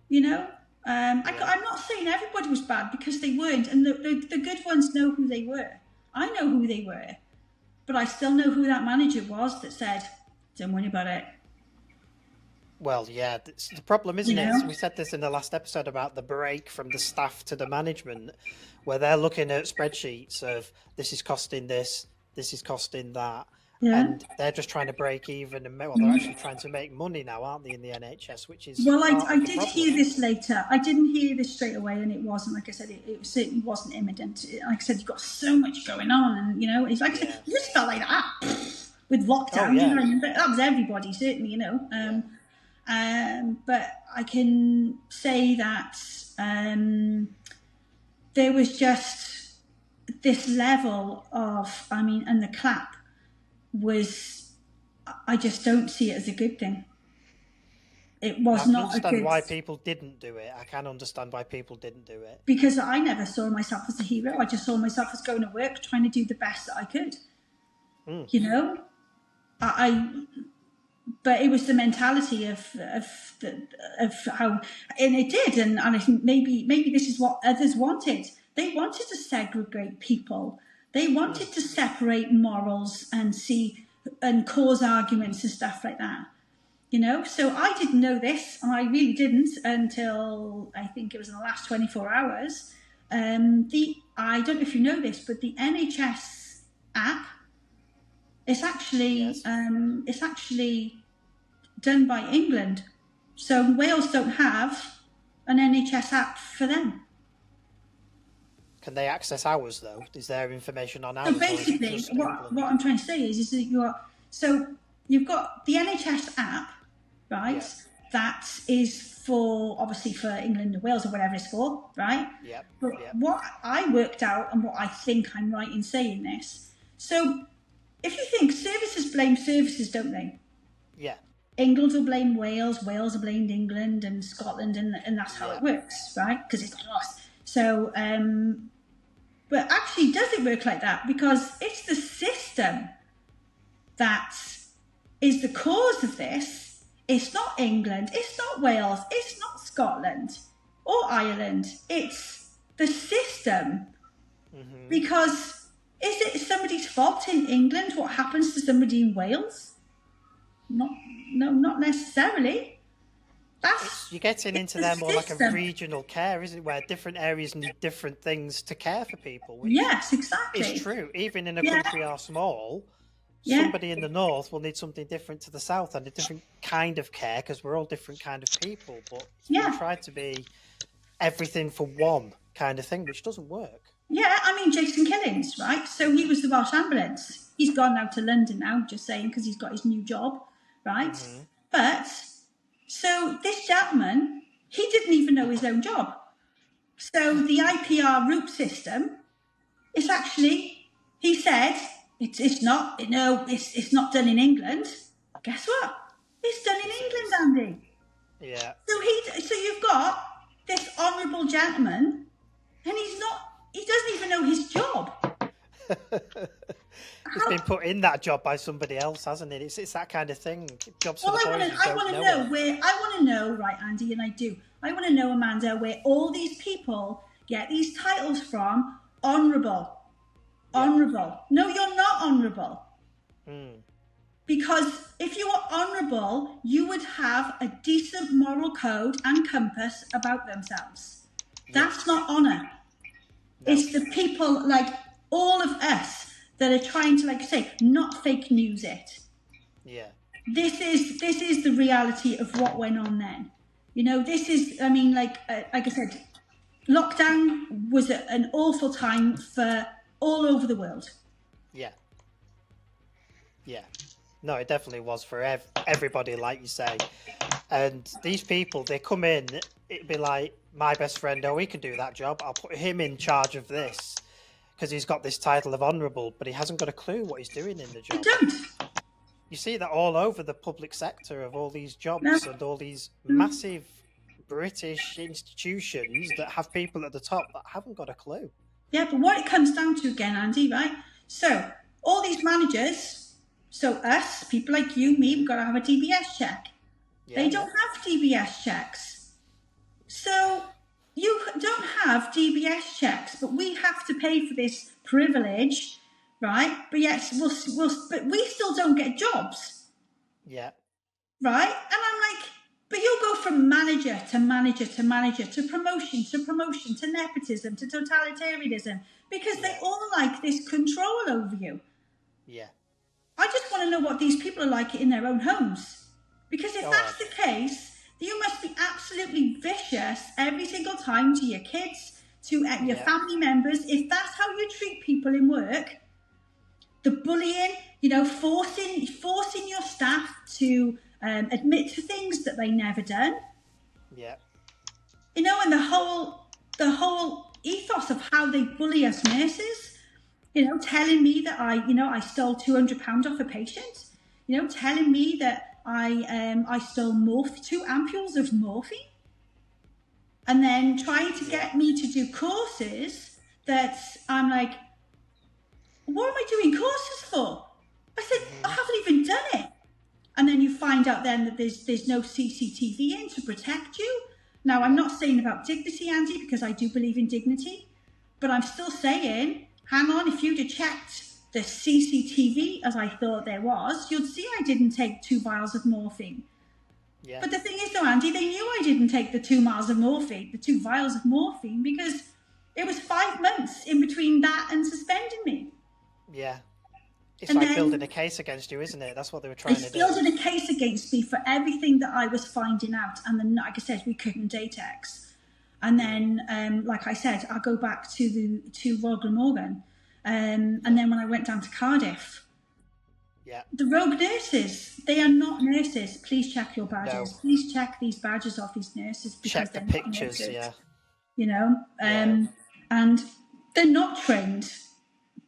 You know? I'm not saying everybody was bad, because they weren't. And the good ones know who they were. I know who they were. But I still know who that manager was that said, don't worry about it. Well, yeah, the problem, isn't it? We said this in the last episode about the break from the staff to the management, where they're looking at spreadsheets of this is costing this is costing that. Yeah. And they're just trying to break even, and they're actually trying to make money now, aren't they, in the NHS? Which is I did hear this later. I didn't hear this straight away, and it wasn't, like I said, it certainly wasn't imminent. Like I said, you've got so much going on, and you know, it's like I said, you just felt like that with lockdown. You know, but that was everybody, certainly, you know. But I can say that there was just this level of, I mean, and the clap was, I just don't see it as a good thing. It was not a good... I can understand why people didn't do it. I can understand why people didn't do it. Because I never saw myself as a hero. I just saw myself as going to work, trying to do the best that I could. You know? But it was the mentality of how... And it did, and I think maybe this is what others wanted. They wanted to segregate people. They wanted to separate morals and cause arguments and stuff like that, you know? So I didn't know this, and I really didn't until I think it was in the last 24 hours. I don't know if you know this, but the NHS app is actually done by England. So Wales don't have an NHS app for them. Can they access ours, though? Is there information on ours? So basically, what I'm trying to say is that you've got the NHS app, right? Yeah. That is for, obviously, for England and Wales or whatever it's for, right? Yeah. But what I worked out, and what I think I'm right in saying this, so if you think services blame services, don't they? Yeah. England will blame Wales, Wales will blame England and Scotland, and that's how it works, right? Because it's us. So, but actually, does it work like that? Because it's the system that is the cause of this. It's not England, it's not Wales, it's not Scotland or Ireland. It's the system. Because is it somebody's fault in England what happens to somebody in Wales? Not necessarily. You're getting into there more like a regional care, isn't it? Where different areas need different things to care for people. Yes, exactly. It's true. Even in a country or small, somebody in the north will need something different to the south and a different kind of care because we're all different kind of people. But we try to be everything for one kind of thing, which doesn't work. Yeah, I mean, Jason Killings, right? So he was the Welsh ambulance. He's gone now to London now, just saying, because he's got his new job, right? But, so this gentleman, he didn't even know his own job. So the IPR route system is actually, he said, it's not done in England. Guess what? It's done in England, Andy. Yeah. So you've got this honourable gentleman, and he doesn't even know his job. He's been put in that job by somebody else, hasn't it? It's that kind of thing. Jobs for the boys I want to know, right, Andy, and I do. I want to know, Amanda, where all these people get these titles from. Honourable. Honourable. No, you're not honourable. Because if you were honourable, you would have a decent moral code and compass about themselves. That's not honour. No. It's the people like all of us that are trying to, like I say, not fake news it. Yeah. This is the reality of what went on then. You know, this is, I mean, like I said, lockdown was an awful time for all over the world. Yeah. Yeah. No, it definitely was for everybody, like you say. And these people, they come in, it'd be like, my best friend, he can do that job. I'll put him in charge of this because he's got this title of honourable, but he hasn't got a clue what he's doing in the job. I don't. You see that all over the public sector of all these jobs and all these massive British institutions that have people at the top that haven't got a clue. Yeah, but what it comes down to again, Andy, right? So all these managers, so us, people like you, me, we've got to have a DBS check. They don't have DBS checks. So you don't have DBS checks, but we have to pay for this privilege, right? But yes, but we still don't get jobs. Yeah. Right? And I'm like, but you'll go from manager to manager to manager to promotion to nepotism to totalitarianism because they all like this control over you. Yeah. I just want to know what these people are like in their own homes. Because if that's the case, you must be absolutely vicious every single time to your kids, to your family members. If that's how you treat people in work, the bullying, you know, forcing your staff to admit to things that they never done. Yeah. You know, and the whole ethos of how they bully us nurses. You know, telling me that I stole £200 off a patient. You know, telling me that I stole 2 ampules of morphine, and then trying to get me to do courses that I'm like, what am I doing courses for? I said, I haven't even done it. And then you find out then that there's no CCTV in to protect you. Now, I'm not saying about dignity, Andy, because I do believe in dignity, but I'm still saying, hang on, if you'd have checked the CCTV as I thought there was, you'd see I didn't take 2 vials of morphine. Yeah. But the thing is though, Andy, they knew I didn't take the 2 vials of morphine, because it was 5 months in between that and suspending me. Yeah. It's like building a case against you, isn't it? That's what they were trying to do. It's building a case against me for everything that I was finding out. And then, like I said, we couldn't datex. And then, like I said, I'll go back to Royal Glamorgan. And then when I went down to Cardiff, the rogue nurses, they are not nurses. Please check your badges. No. Please check these badges of these nurses. Because check the pictures, You know, and they're not trained.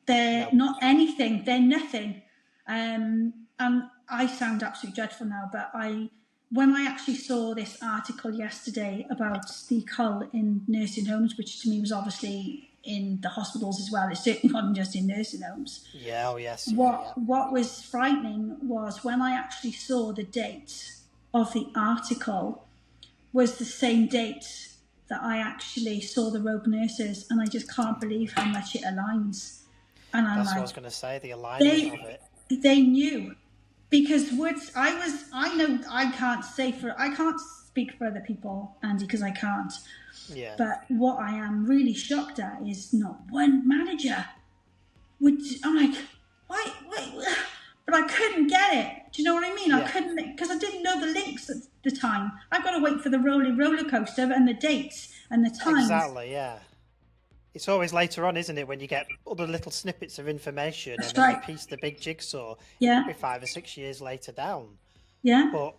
They're not anything. They're nothing. And I sound absolutely dreadful now, but when I actually saw this article yesterday about the cull in nursing homes, which to me was obviously in the hospitals as well, it's certainly not just in nursing homes. Yeah, oh yes. What was frightening was when I actually saw the date of the article was the same date that I actually saw the rogue nurses, and I just can't believe how much it aligns. And I'm That's like, what I was going to say, the alignment of it. They knew, because I know I can't speak for other people, Andy, because I can't. Yeah. But what I am really shocked at is not one manager would. I'm like, why? But I couldn't get it. Do you know what I mean? Yeah. I couldn't, because I didn't know the links at the time. I've got to wait for the rolling roller coaster and the dates and the times. Exactly, yeah. It's always later on, isn't it, when you get other little snippets of information That's and then right. you piece the big jigsaw. Yeah. Maybe 5 or 6 years later down. Yeah. But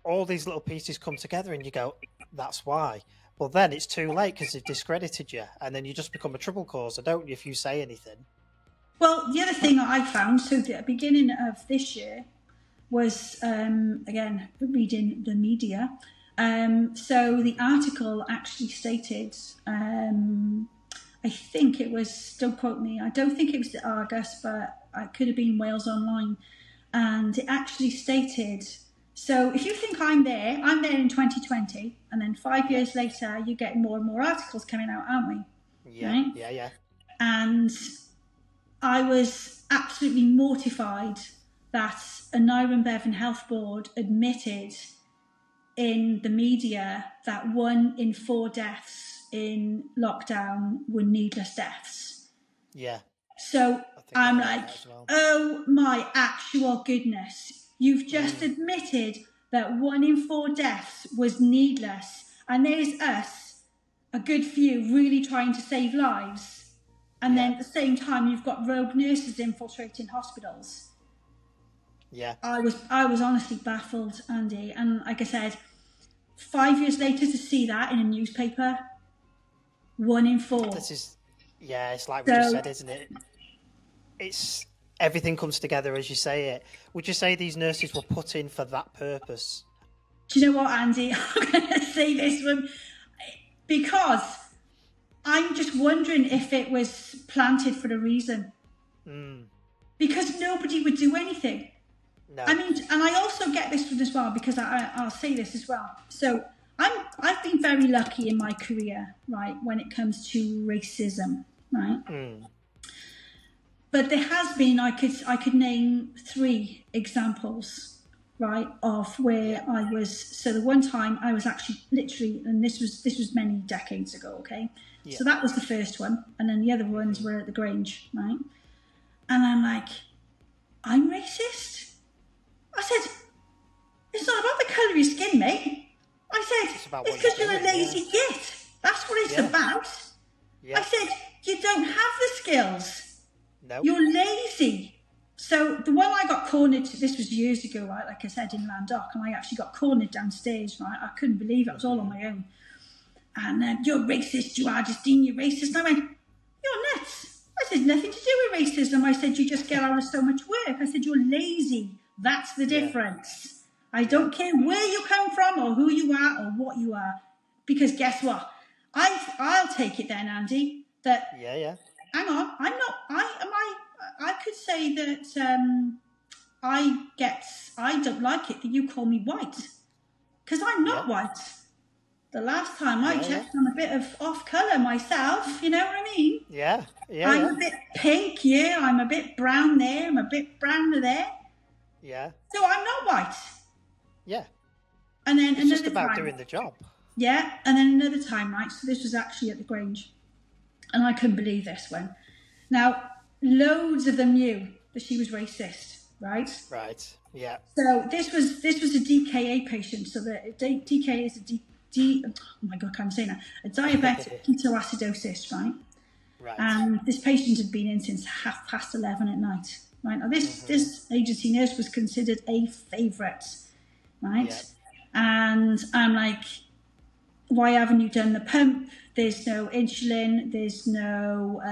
all these little pieces come together and you go, that's why. But then it's too late because they've discredited you, and then you just become a trouble causer, don't you, if you say anything? Well, the other thing that I found, so the beginning of this year was, again, reading the media. So the article actually stated, I think it was, don't quote me, I don't think it was the Argus, but it could have been Wales Online. And it actually stated, so if you think I'm there in 2020, and then 5 years later, you get more and more articles coming out, aren't we? Yeah, right? yeah. And I was absolutely mortified that a Nyren Bevan Health Board admitted in the media that 1 in 4 deaths in lockdown were needless deaths. Yeah. So I'm like, oh my actual goodness, you've just admitted that 1 in 4 deaths was needless, and there's us, a good few, really trying to save lives. And then at the same time, you've got rogue nurses infiltrating hospitals. Yeah. I was honestly baffled, Andy. And like I said, 5 years later to see that in a newspaper, 1 in 4. This is, it's like we just said, isn't it? It's everything comes together as you say it. Would you say these nurses were put in for that purpose? Do you know what, Andy? I'm going to say this one because I'm just wondering if it was planted for a reason. Because nobody would do anything. No. I mean, and I also get this one as well, because I'll say this as well. So I've been very lucky in my career, right, when it comes to racism, right? But there has been, I could name 3 examples, right, of where I was. So the one time I was actually literally, and this was many decades ago, okay? Yeah. So that was the first one, and then the other ones were at the Grange, right? And I'm like, I'm racist? I said, it's not about the colour of your skin, mate. I said, it's because you're a lazy git. That's what it's about. Yeah. I said, you don't have the skills. No. You're lazy. So the one I got cornered, this was years ago, right? Like I said, in Landock, and I actually got cornered downstairs, right? I couldn't believe it. I was all on my own. And you're racist, you are, Justean, you're racist. And I went, you're nuts. I said, nothing to do with racism. I said, you just get out of so much work. I said, you're lazy. That's the difference. I don't care where you come from or who you are or what you are. Because guess what? I'll take it then, Andy, that... Hang on, I could say that I don't like it that you call me white. Because I'm not white. The last time I checked, I'm a bit of off colour myself, you know what I mean? I'm a bit pink here, I'm a bit brown there, I'm a bit browner there. Yeah. So I'm not white. Yeah. And then it's just about doing the job. Yeah, and then another time, right, so this was actually at the Grange. And I couldn't believe this one. Now, loads of them knew that she was racist, right? Right, yeah. So this was a DKA patient. So the DKA is oh my God, I can't say that. A diabetic ketoacidosis, right? Right. And this patient had been in since 11:30 at night, right? Now this agency nurse was considered a favourite, right? Yep. And I'm like, why haven't you done the pump, There's no insulin. There's no,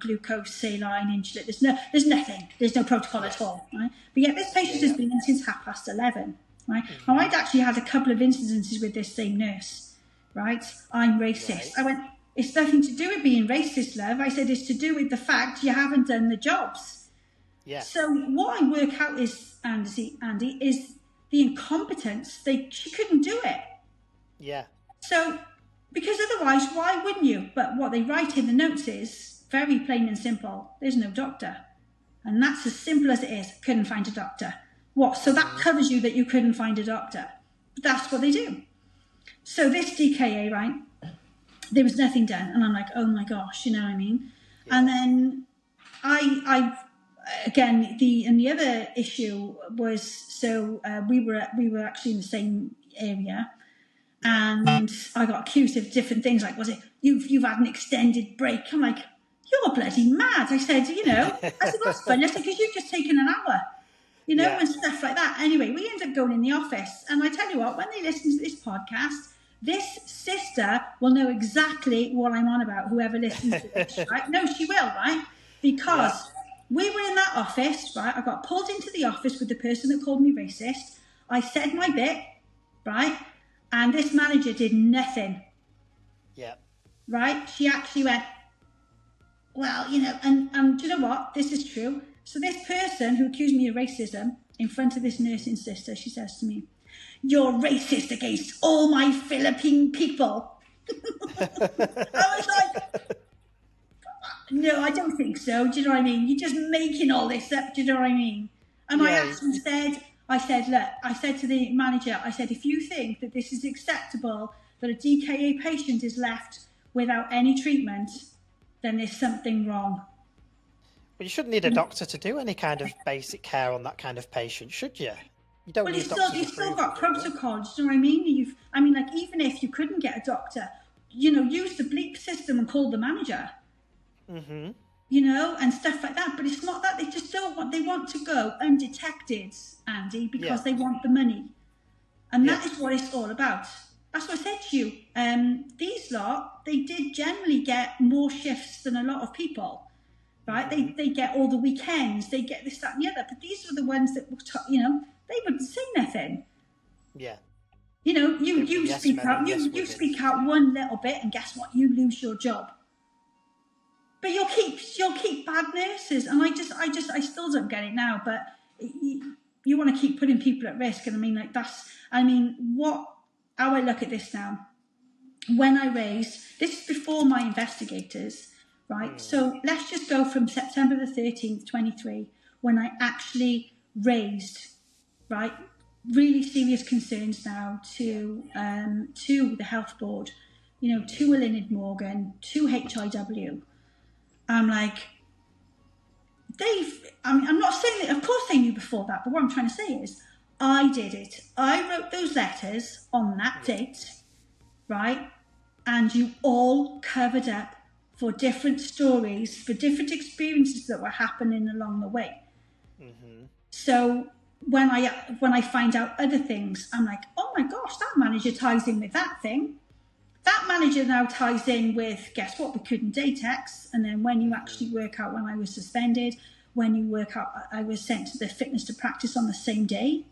glucose, saline, insulin. There's nothing. There's no protocol at all, right? But yet this patient has been in since 11:30, right? Now, I'd actually had a couple of incidences with this same nurse, right? I'm racist. Right. I went, it's nothing to do with being racist, love. I said, it's to do with the fact you haven't done the jobs. Yeah. So what I work out is, Andy, is the incompetence. She couldn't do it. Yeah. So, because otherwise, why wouldn't you? But what they write in the notes is very plain and simple. There's no doctor. And that's as simple as it is. Couldn't find a doctor. What? So that covers you that you couldn't find a doctor. But that's what they do. So this DKA, right? There was nothing done. And I'm like, oh my gosh, you know what I mean? Yeah. And then I again, the other issue was, so we were actually in the same area. And I got accused of different things, like, was it, you've had an extended break? I'm like, you're bloody mad. I said, that's funny. I said, because you've just taken an hour, and stuff like that. Anyway, we ended up going in the office. And I tell you what, when they listen to this podcast, this sister will know exactly what I'm on about, whoever listens to this, right? No, she will, right? Because we were in that office, right? I got pulled into the office with the person that called me racist. I said my bit, right? And this manager did nothing. Yeah. Right? She actually went, well, and do you know what? This is true. So this person who accused me of racism in front of this nursing sister, she says to me, you're racist against all my Philippine people. I was like, no, I don't think so. Do you know what I mean? You're just making all this up. Do you know what I mean? And I actually said, look, I said to the manager, I said, if you think that this is acceptable, that a DKA patient is left without any treatment, then there's something wrong. But you shouldn't need a doctor to do any kind of basic care on that kind of patient, should you? You don't need doctors. You've still got protocols, do you know what I mean? Even if you couldn't get a doctor, use the bleep system and call the manager. Mm-hmm. And stuff like that. But it's not that. They just don't want, they want to go undetected, Andy, because they want the money. And that is what it's all about. That's what I said to you. These lot, they did generally get more shifts than a lot of people, right? Mm-hmm. They get all the weekends, they get this, that and the other. But these were the ones that, they wouldn't say nothing. Yeah. You speak out, you speak out one little bit and guess what? You lose your job. But you'll keep bad nurses, and I still don't get it now. But you want to keep putting people at risk, and how I look at this now. When I raised this is before my investigators, right? So let's just go from September the 13th, 23, when I actually raised, right, really serious concerns now to the health board, to Elynyd Morgan, to HIW. I'm like, I'm not saying that, of course they knew before that, but what I'm trying to say is, I did it. I wrote those letters on that date, right? And you all covered up for different stories, for different experiences that were happening along the way. Mm-hmm. So when I find out other things, I'm like, oh my gosh, that manager ties in with that thing. That manager now ties in with, guess what, we couldn't datex. And then when you actually work out when I was suspended, when you work out I was sent to the fitness to practice on the same day,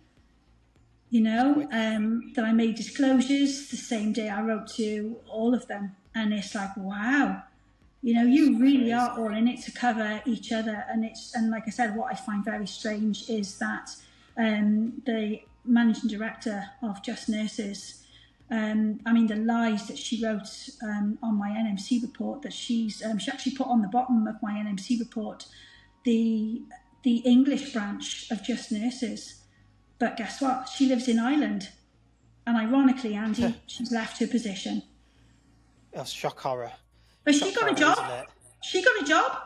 that I made disclosures the same day. I wrote to all of them. And it's like, wow, you really are all in it to cover each other. And like I said, what I find very strange is that the managing director of Just Nurses, the lies that she wrote on my NMC report, that she actually put on the bottom of my NMC report, the English branch of Just Nurses. But guess what? She lives in Ireland. And ironically, Andy, she's left her position. That's shock horror. But she got a job. She got a job.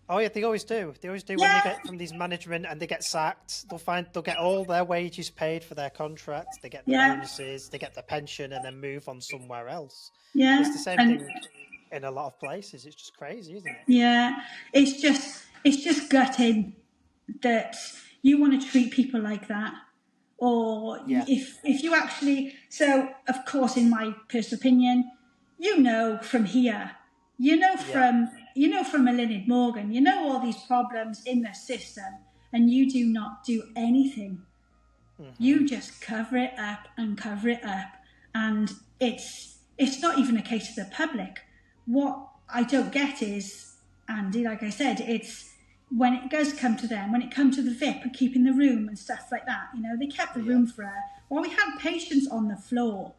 Oh yeah, they always do. They always do. When you get from these management and they get sacked, they'll get all their wages paid for their contract. They get the bonuses, they get the pension, and then move on somewhere else. Yeah, it's the same thing in a lot of places. It's just crazy, isn't it? Yeah, it's just gutting that you want to treat people like that, or if you actually. So of course, in my personal opinion, you know from here, you know from a Lynyrd Morgan, you know all these problems in the system, and you do not do anything. You just cover it up and cover it up, and it's not even a case of the public. What I don't get is, Andy, like I said, it's when it does come to them, when it comes to the VIP and keeping the room and stuff like that. You know, they kept the room for her while we had patients on the floor.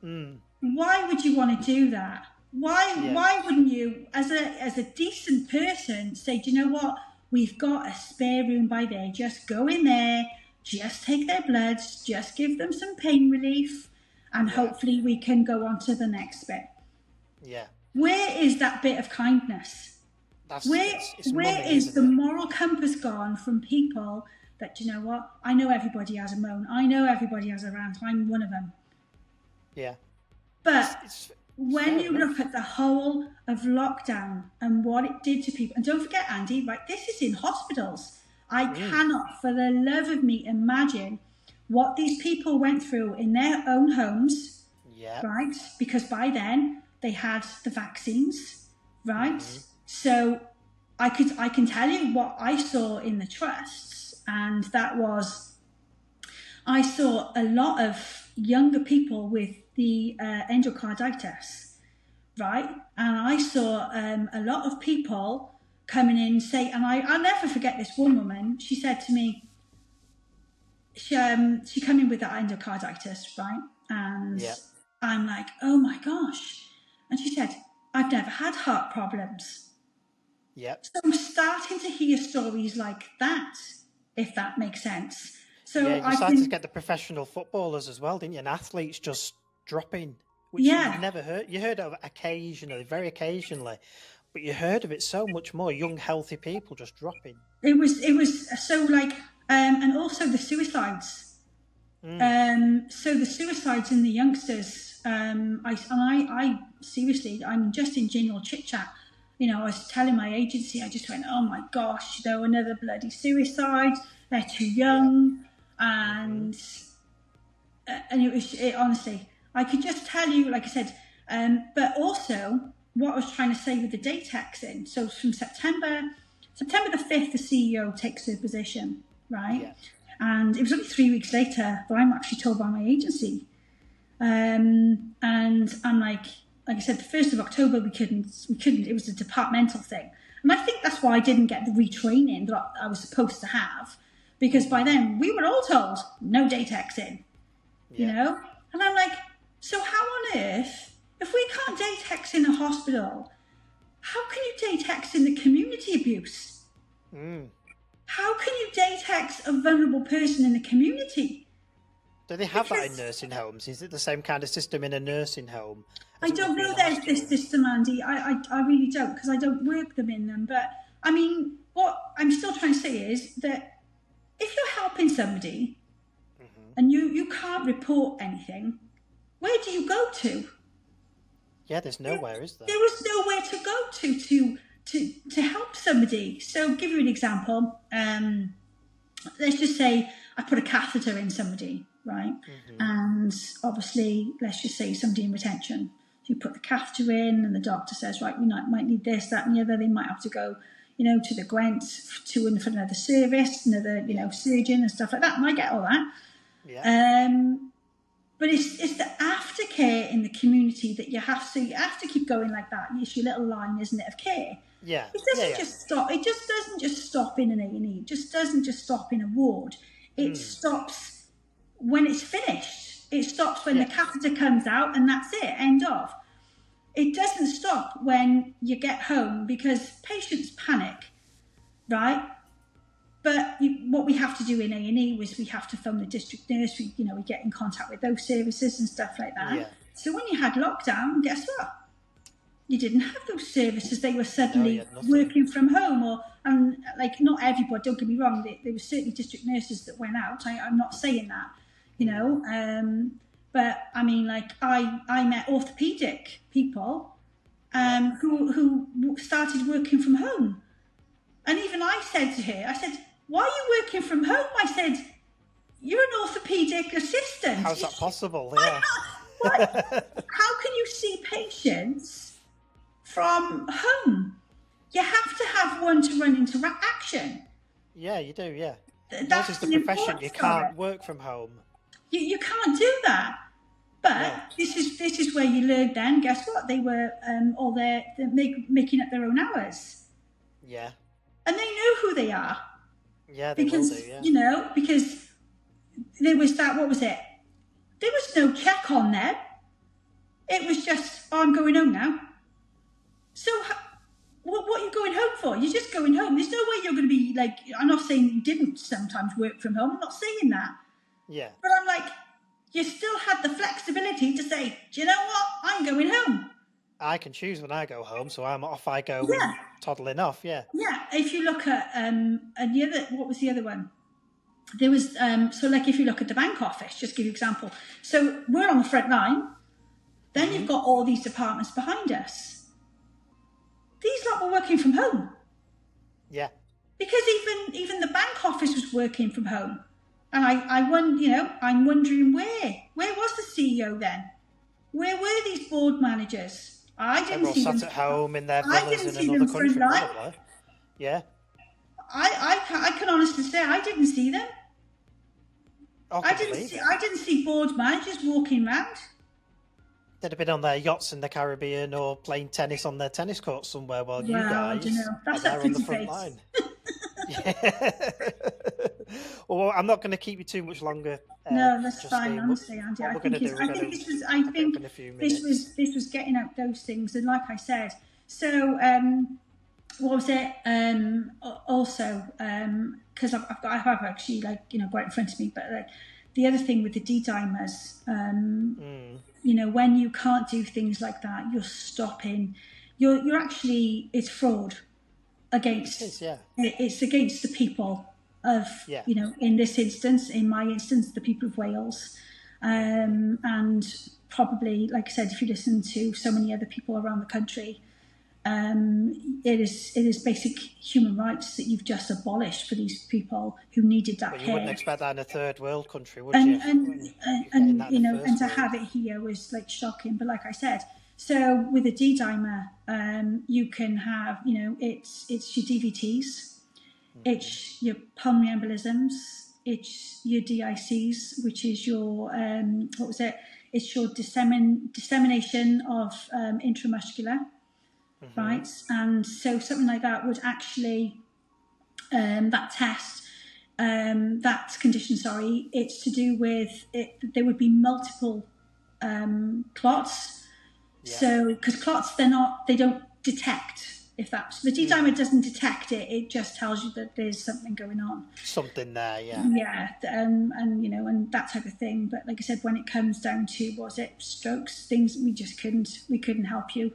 Why would you want to do that? Why wouldn't you, as a decent person, say, do you know what? We've got a spare room by there. Just go in there, just take their bloods, just give them some pain relief, and hopefully we can go on to the next bit. Yeah. Where is that bit of kindness? Where is the moral compass gone from people that, you know what? I know everybody has a moan. I know everybody has a rant. I'm one of them. Yeah. But when you look at the whole of lockdown and what it did to people, and don't forget, Andy, right, this is in hospitals. I cannot, for the love of me, imagine what these people went through in their own homes, right? Because by then they had the vaccines, right? So I can tell you what I saw in the trusts, and that was, I saw a lot of younger people with the endocarditis, right? And I saw a lot of people coming in say, and I'll never forget this one woman. She said to me, she came in with that endocarditis, right? And I'm like, oh my gosh. And she said, I've never had heart problems. So I'm starting to hear stories like that, if that makes sense. So you started to get the professional footballers as well, didn't you? And athletes just dropping, which you've never heard. You heard of occasionally, very occasionally, but you heard of it so much more. Young, healthy people just dropping. It was so like, and also the suicides. So the suicides in the youngsters. I seriously, I mean, just in general chit chat, you know, I was telling my agency, I just went, oh my gosh, you know, another bloody suicide. They're too young, and it honestly, I could just tell you, like I said, but also what I was trying to say with the day taxing. So from September the 5th, the CEO takes her position, right? And it was only 3 weeks later that I'm actually told by my agency. And I'm like I said, the 1st of October, we couldn't, it was a departmental thing. And I think that's why I didn't get the retraining that I was supposed to have, because by then we were all told no day taxing, you know? And I'm like, so how on earth, if we can't day tax in a hospital, how can you day tax in the community abuse? How can you day tax a vulnerable person in the community? Do they have that in nursing homes? Is it the same kind of system in a nursing home? I don't know there's this system, Andy. I really don't, because I don't work them in them. But I mean, what I'm still trying to say is that if you're helping somebody and you can't report anything, where do you go to? Yeah, there's nowhere, is there? There was nowhere to go to help somebody. So, give you an example. Let's just say I put a catheter in somebody, right? And obviously, let's just say somebody in retention. So you put the catheter in, and the doctor says, right, we might need this, that, and the other. They might have to go, you know, to the Gwent, to and from another service, another, you know, surgeon and stuff like that. And I get all that. But it's the aftercare in the community that you have to keep going like that. It's your little line, isn't it, of care? It doesn't just stop. It just doesn't just stop in an A&E. It just doesn't just stop in a ward. It stops when it's finished. It stops when the catheter comes out, and that's it. End of. It doesn't stop when you get home, because patients panic, right? But what we have to do in A&E was we have to phone the district nurse. We get in contact with those services and stuff like that. So when you had lockdown, guess what? You didn't have those services. They were suddenly working from home, and like, not everybody. Don't get me wrong. There were certainly district nurses that went out. I'm not saying that, you know. But I mean, like, I met orthopedic people who started working from home, and even I said to her, I said, why are you working from home? I said, you're an orthopedic assistant. How's that possible? How can you see patients from home, you have to have one-to-one interaction. Yeah, you do. Yeah. That's Yours is the the profession. You importance of can't it. work from home. You can't do that. But No. this is where you learn. Then guess what? They were all they're making up their own hours, Yeah. and they know who they are. Yeah, they Because will do. Yeah. you know, because there was that. What was it? There was no check on them. It was just, oh, I'm going home now. So what are you going home for? You're just going home. There's no way you're going to be like, I'm not saying that you didn't sometimes work from home. I'm not saying that. Yeah. But I'm like, you still had the flexibility to say, do you know what? I'm going home. I can choose when I go home, so I'm off. I go Yeah. toddling off. Yeah. Yeah. If you look at and the other, what was the other one? There was so like if you look at the bank office, just give you an example. So we're on the front line. Then you've got all these departments behind us. These lot were working from home. Yeah. Because even the bank office was working from home. And I'm wondering where was the CEO then? Where were these board managers? I didn't They're all see sat them. at home in their I villas didn't in see another them country, front line. probably. Yeah. I can honestly say I didn't see them. I didn't see board managers walking around. They'd have been on their yachts in the Caribbean or playing tennis on their tennis court somewhere while you guys I don't know. That's are there on the front face. line. Yeah. Well, I'm not going to keep you too much longer. No, that's Justine. fine. Honestly, Andy, I think this was getting out those things, and like I said, so what was it? Also, because I have actually right in front of me, but like the other thing with the D-dimers, when you can't do things like that, you're stopping. You're actually, it's fraud against. It's against the people of in this instance, in my instance, the people of Wales, and probably, like I said, if you listen to so many other people around the country, it is basic human rights that you've just abolished for these people who needed that care. You wouldn't expect that in a third world country, would you? And to have it here was like shocking. But like I said, so with a D-dimer, you can have, it's your DVTs, it's your pulmonary embolisms, it's your DICs, which is your It's your dissemination of intramuscular. Right, and so something like that would actually that test that condition. Sorry, it's to do with it. There would be multiple clots. Yeah. So because clots, they don't detect. If that's the D-dimer doesn't detect it, it just tells you that there's something going on. Something there, yeah. Yeah, and and that type of thing. But like I said, when it comes down to strokes, things we couldn't help you.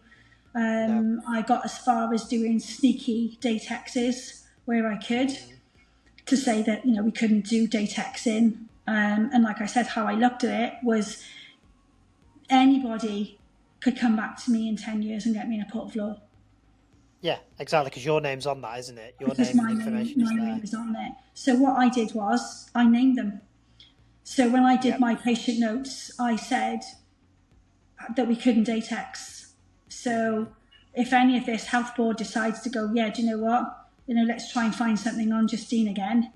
No. I got as far as doing sneaky datexes where I could to say that we couldn't do datexing. And like I said, how I looked at it was anybody could come back to me in 10 years and get me in a court of law. Yeah, exactly, because your name's on that, isn't it? Your because name and information is there. My name is on there. So what I did was I named them. So when I did my patient notes, I said that we couldn't datex. So if any of this health board decides to go, yeah, do you know what? Let's try and find something on Justean again,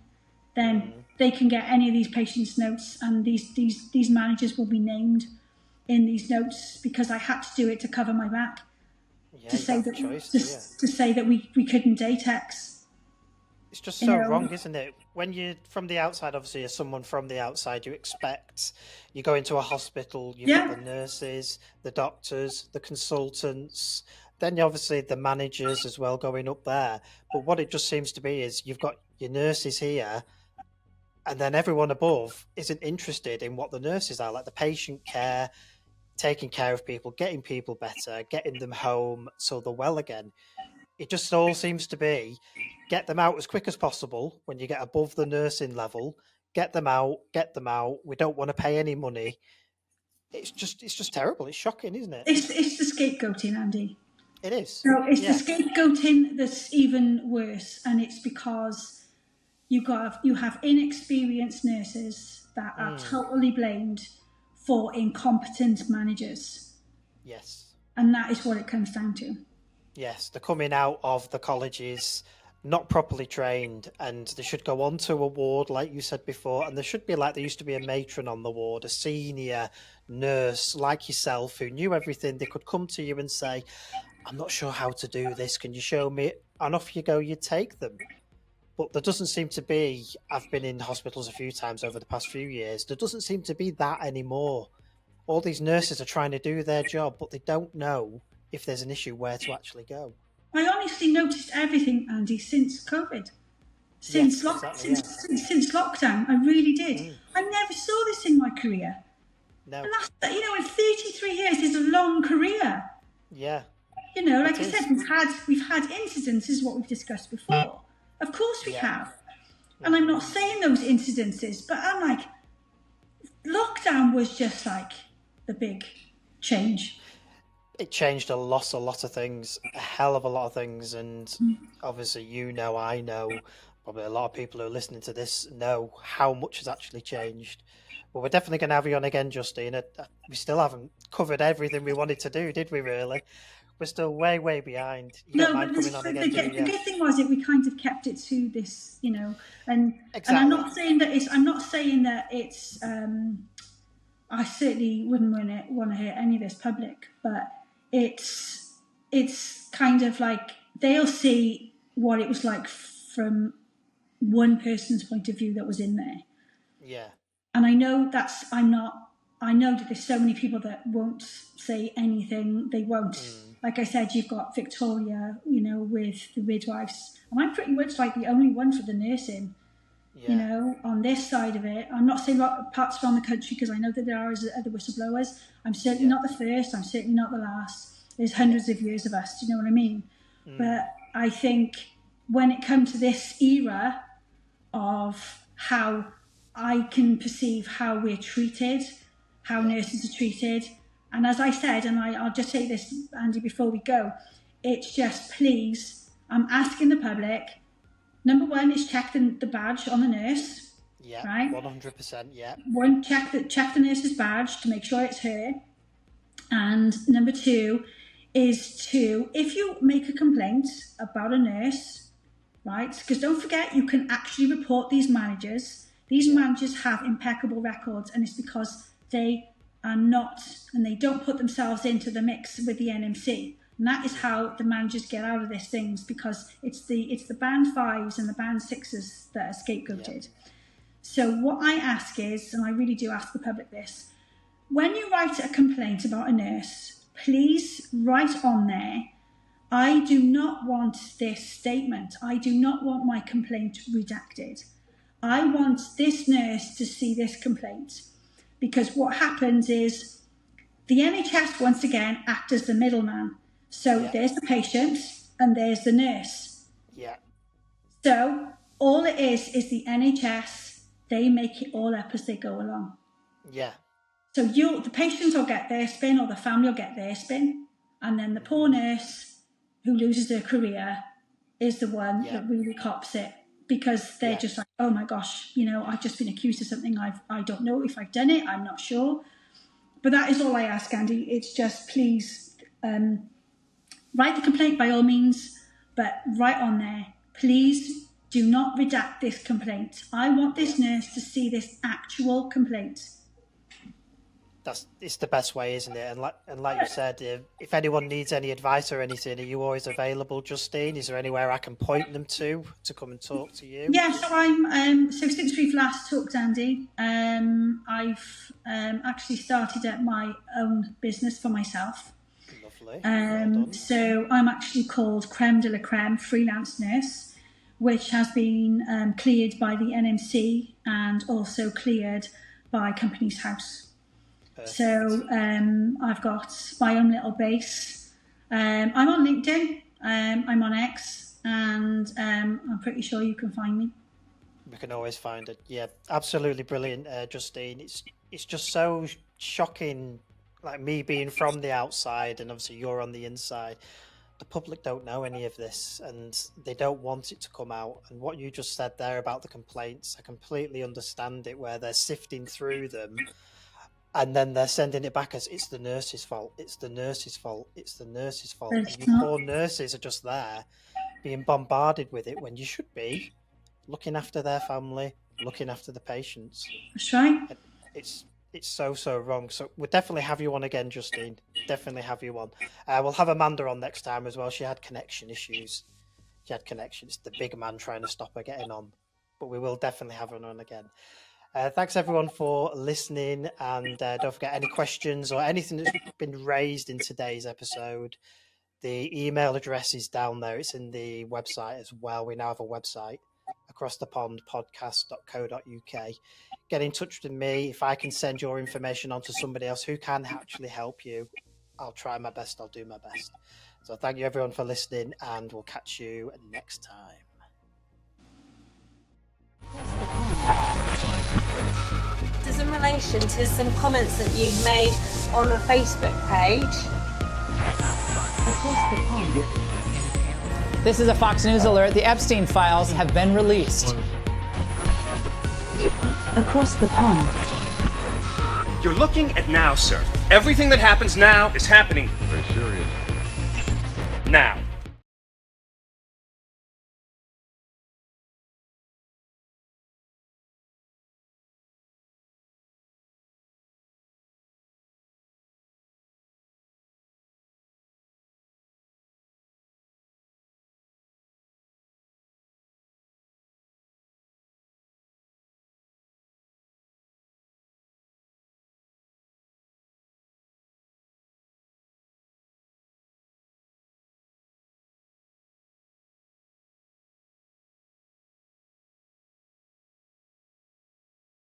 then they can get any of these patients' notes, and these managers will be named in these notes because I had to do it to cover my back. Yeah, to say that we couldn't datex. It's just so wrong, isn't it? When you're from the outside, obviously, as someone from the outside, you go into a hospital, you've got the nurses, the doctors, the consultants, then obviously the managers as well going up there. But what it just seems to be is you've got your nurses here, and then everyone above isn't interested in what the nurses are, like the patient care, taking care of people, getting people better, getting them home so they're well again. It just all seems to be get them out as quick as possible when you get above the nursing level, get them out. We don't want to pay any money. It's just terrible. It's shocking, isn't it? It's the scapegoating, Andy. It is. So it's the scapegoating that's even worse, and it's because you have inexperienced nurses that are totally blamed for incompetent managers. Yes. And that is what it comes down to. Yes, they're coming out of the colleges not properly trained, and they should go on to a ward, like you said before, and there should be, like there used to be, a matron on the ward, a senior nurse like yourself who knew everything. They could come to you and say, I'm not sure how to do this, can you show me? And off you go, you take them. But there doesn't seem to be, I've been in hospitals a few times over the past few years, there doesn't seem to be that anymore. All these nurses are trying to do their job, but they don't know if there's an issue where to actually go. I honestly noticed everything, Andy, since COVID. Since lockdown, I really did. I never saw this in my career. No. And that's, you know, in 33 years is a long career. Yeah. You know, like I said, we've had incidences, what we've discussed before. Of course we have. And I'm not saying those incidences, but I'm like, lockdown was just like the big change. It changed a lot of things, a hell of a lot of things. And obviously, you know, I know, probably a lot of people who are listening to this know how much has actually changed. But we're definitely going to have you on again, Justine. We still haven't covered everything we wanted to do, did we really? We're still way behind. You don't mind coming on again, do you? The good thing was that we kind of kept it to this, you know, and Exactly. and I'm not saying that it's I certainly wouldn't want to hear any of this public, but it's kind of like they'll see what it was like from one person's point of view that was in there. Yeah. And I know I know that there's so many people that won't say anything. They won't. Like I said, you've got Victoria, you know, with the midwives. And I'm pretty much like the only one for the nursing, you know, on this side of it. I'm not saying parts around the country, because I know that there are other whistleblowers. I'm certainly not the first. I'm certainly not the last. There's hundreds of years of us. Do you know what I mean? But I think when it comes to this era of how I can perceive how we're treated, how nurses are treated. And as I said, and I'll just say this, Andy, before we go, it's just, please, I'm asking the public, number one is check the badge on the nurse. Yeah, right? 100%, yeah. One, check the nurse's badge to make sure it's her. And number two is if you make a complaint about a nurse, right, because don't forget, you can actually report these managers. These managers have impeccable records, and it's because they are not, and they don't put themselves into the mix with the NMC. And that is how the managers get out of these things, because it's the band 5s and the band 6s that are scapegoated. So what I ask is, and I really do ask the public this, when you write a complaint about a nurse, please write on there, I do not want this statement. I do not want my complaint redacted. I want this nurse to see this complaint. Because what happens is the NHS, once again, act as the middleman. So there's the patient and there's the nurse. Yeah. So all it is the NHS, they make it all up as they go along. Yeah. So the patient will get their spin, or the family will get their spin. And then the poor nurse who loses their career is the one that really cops it. Because they're just like, oh my gosh, you know, I've just been accused of something. I don't know if I've done it. I'm not sure. But that is all I ask, Andy. It's just, please, write the complaint by all means, but write on there, please do not redact this complaint. I want this nurse to see this actual complaint. It's the best way, isn't it? And like you said, if anyone needs any advice or anything, are you always available, Justine? Is there anywhere I can point them to come and talk to you? Yeah, so I'm so since we've last talked, Andy, I've actually started at my own business for myself. Lovely. Well so I'm actually called Creme de la Creme Freelance Nurse, which has been cleared by the NMC and also cleared by Companies House. Perfect. So I've got my own little base. I'm on LinkedIn, I'm on X, and I'm pretty sure you can find me. We can always find it. Yeah, absolutely brilliant, Justine. It's just so shocking, like me being from the outside, and obviously you're on the inside. The public don't know any of this, and they don't want it to come out. And what you just said there about the complaints, I completely understand it, where they're sifting through them. and then they're sending it back as it's the nurse's fault, it's the nurse's fault, it's the nurse's fault. It's And you not. poor nurses are just there being bombarded with it when you should be looking after their family, looking after the patients. That's right. It's so wrong. So we'll definitely have you on again, Justine. Definitely have you on. We'll have Amanda on next time as well. She had connection issues. She had connection. It's the big man trying to stop her getting on. But we will definitely have her on again. Thanks everyone for listening, and don't forget, any questions or anything that's been raised in today's episode, the email address is down there. It's in the website as well. We now have a website, acrossthepondpodcast.co.uk. Get in touch with me. If I can send your information on to somebody else who can actually help you, I'll try my best. I'll do my best. So thank you everyone for listening, and we'll catch you next time. This is in relation to some comments that you've made on a Facebook page. Across the pond. This is a Fox News alert. The Epstein files have been released. Across the pond. You're looking at now, sir. Everything that happens now is happening Very serious. now.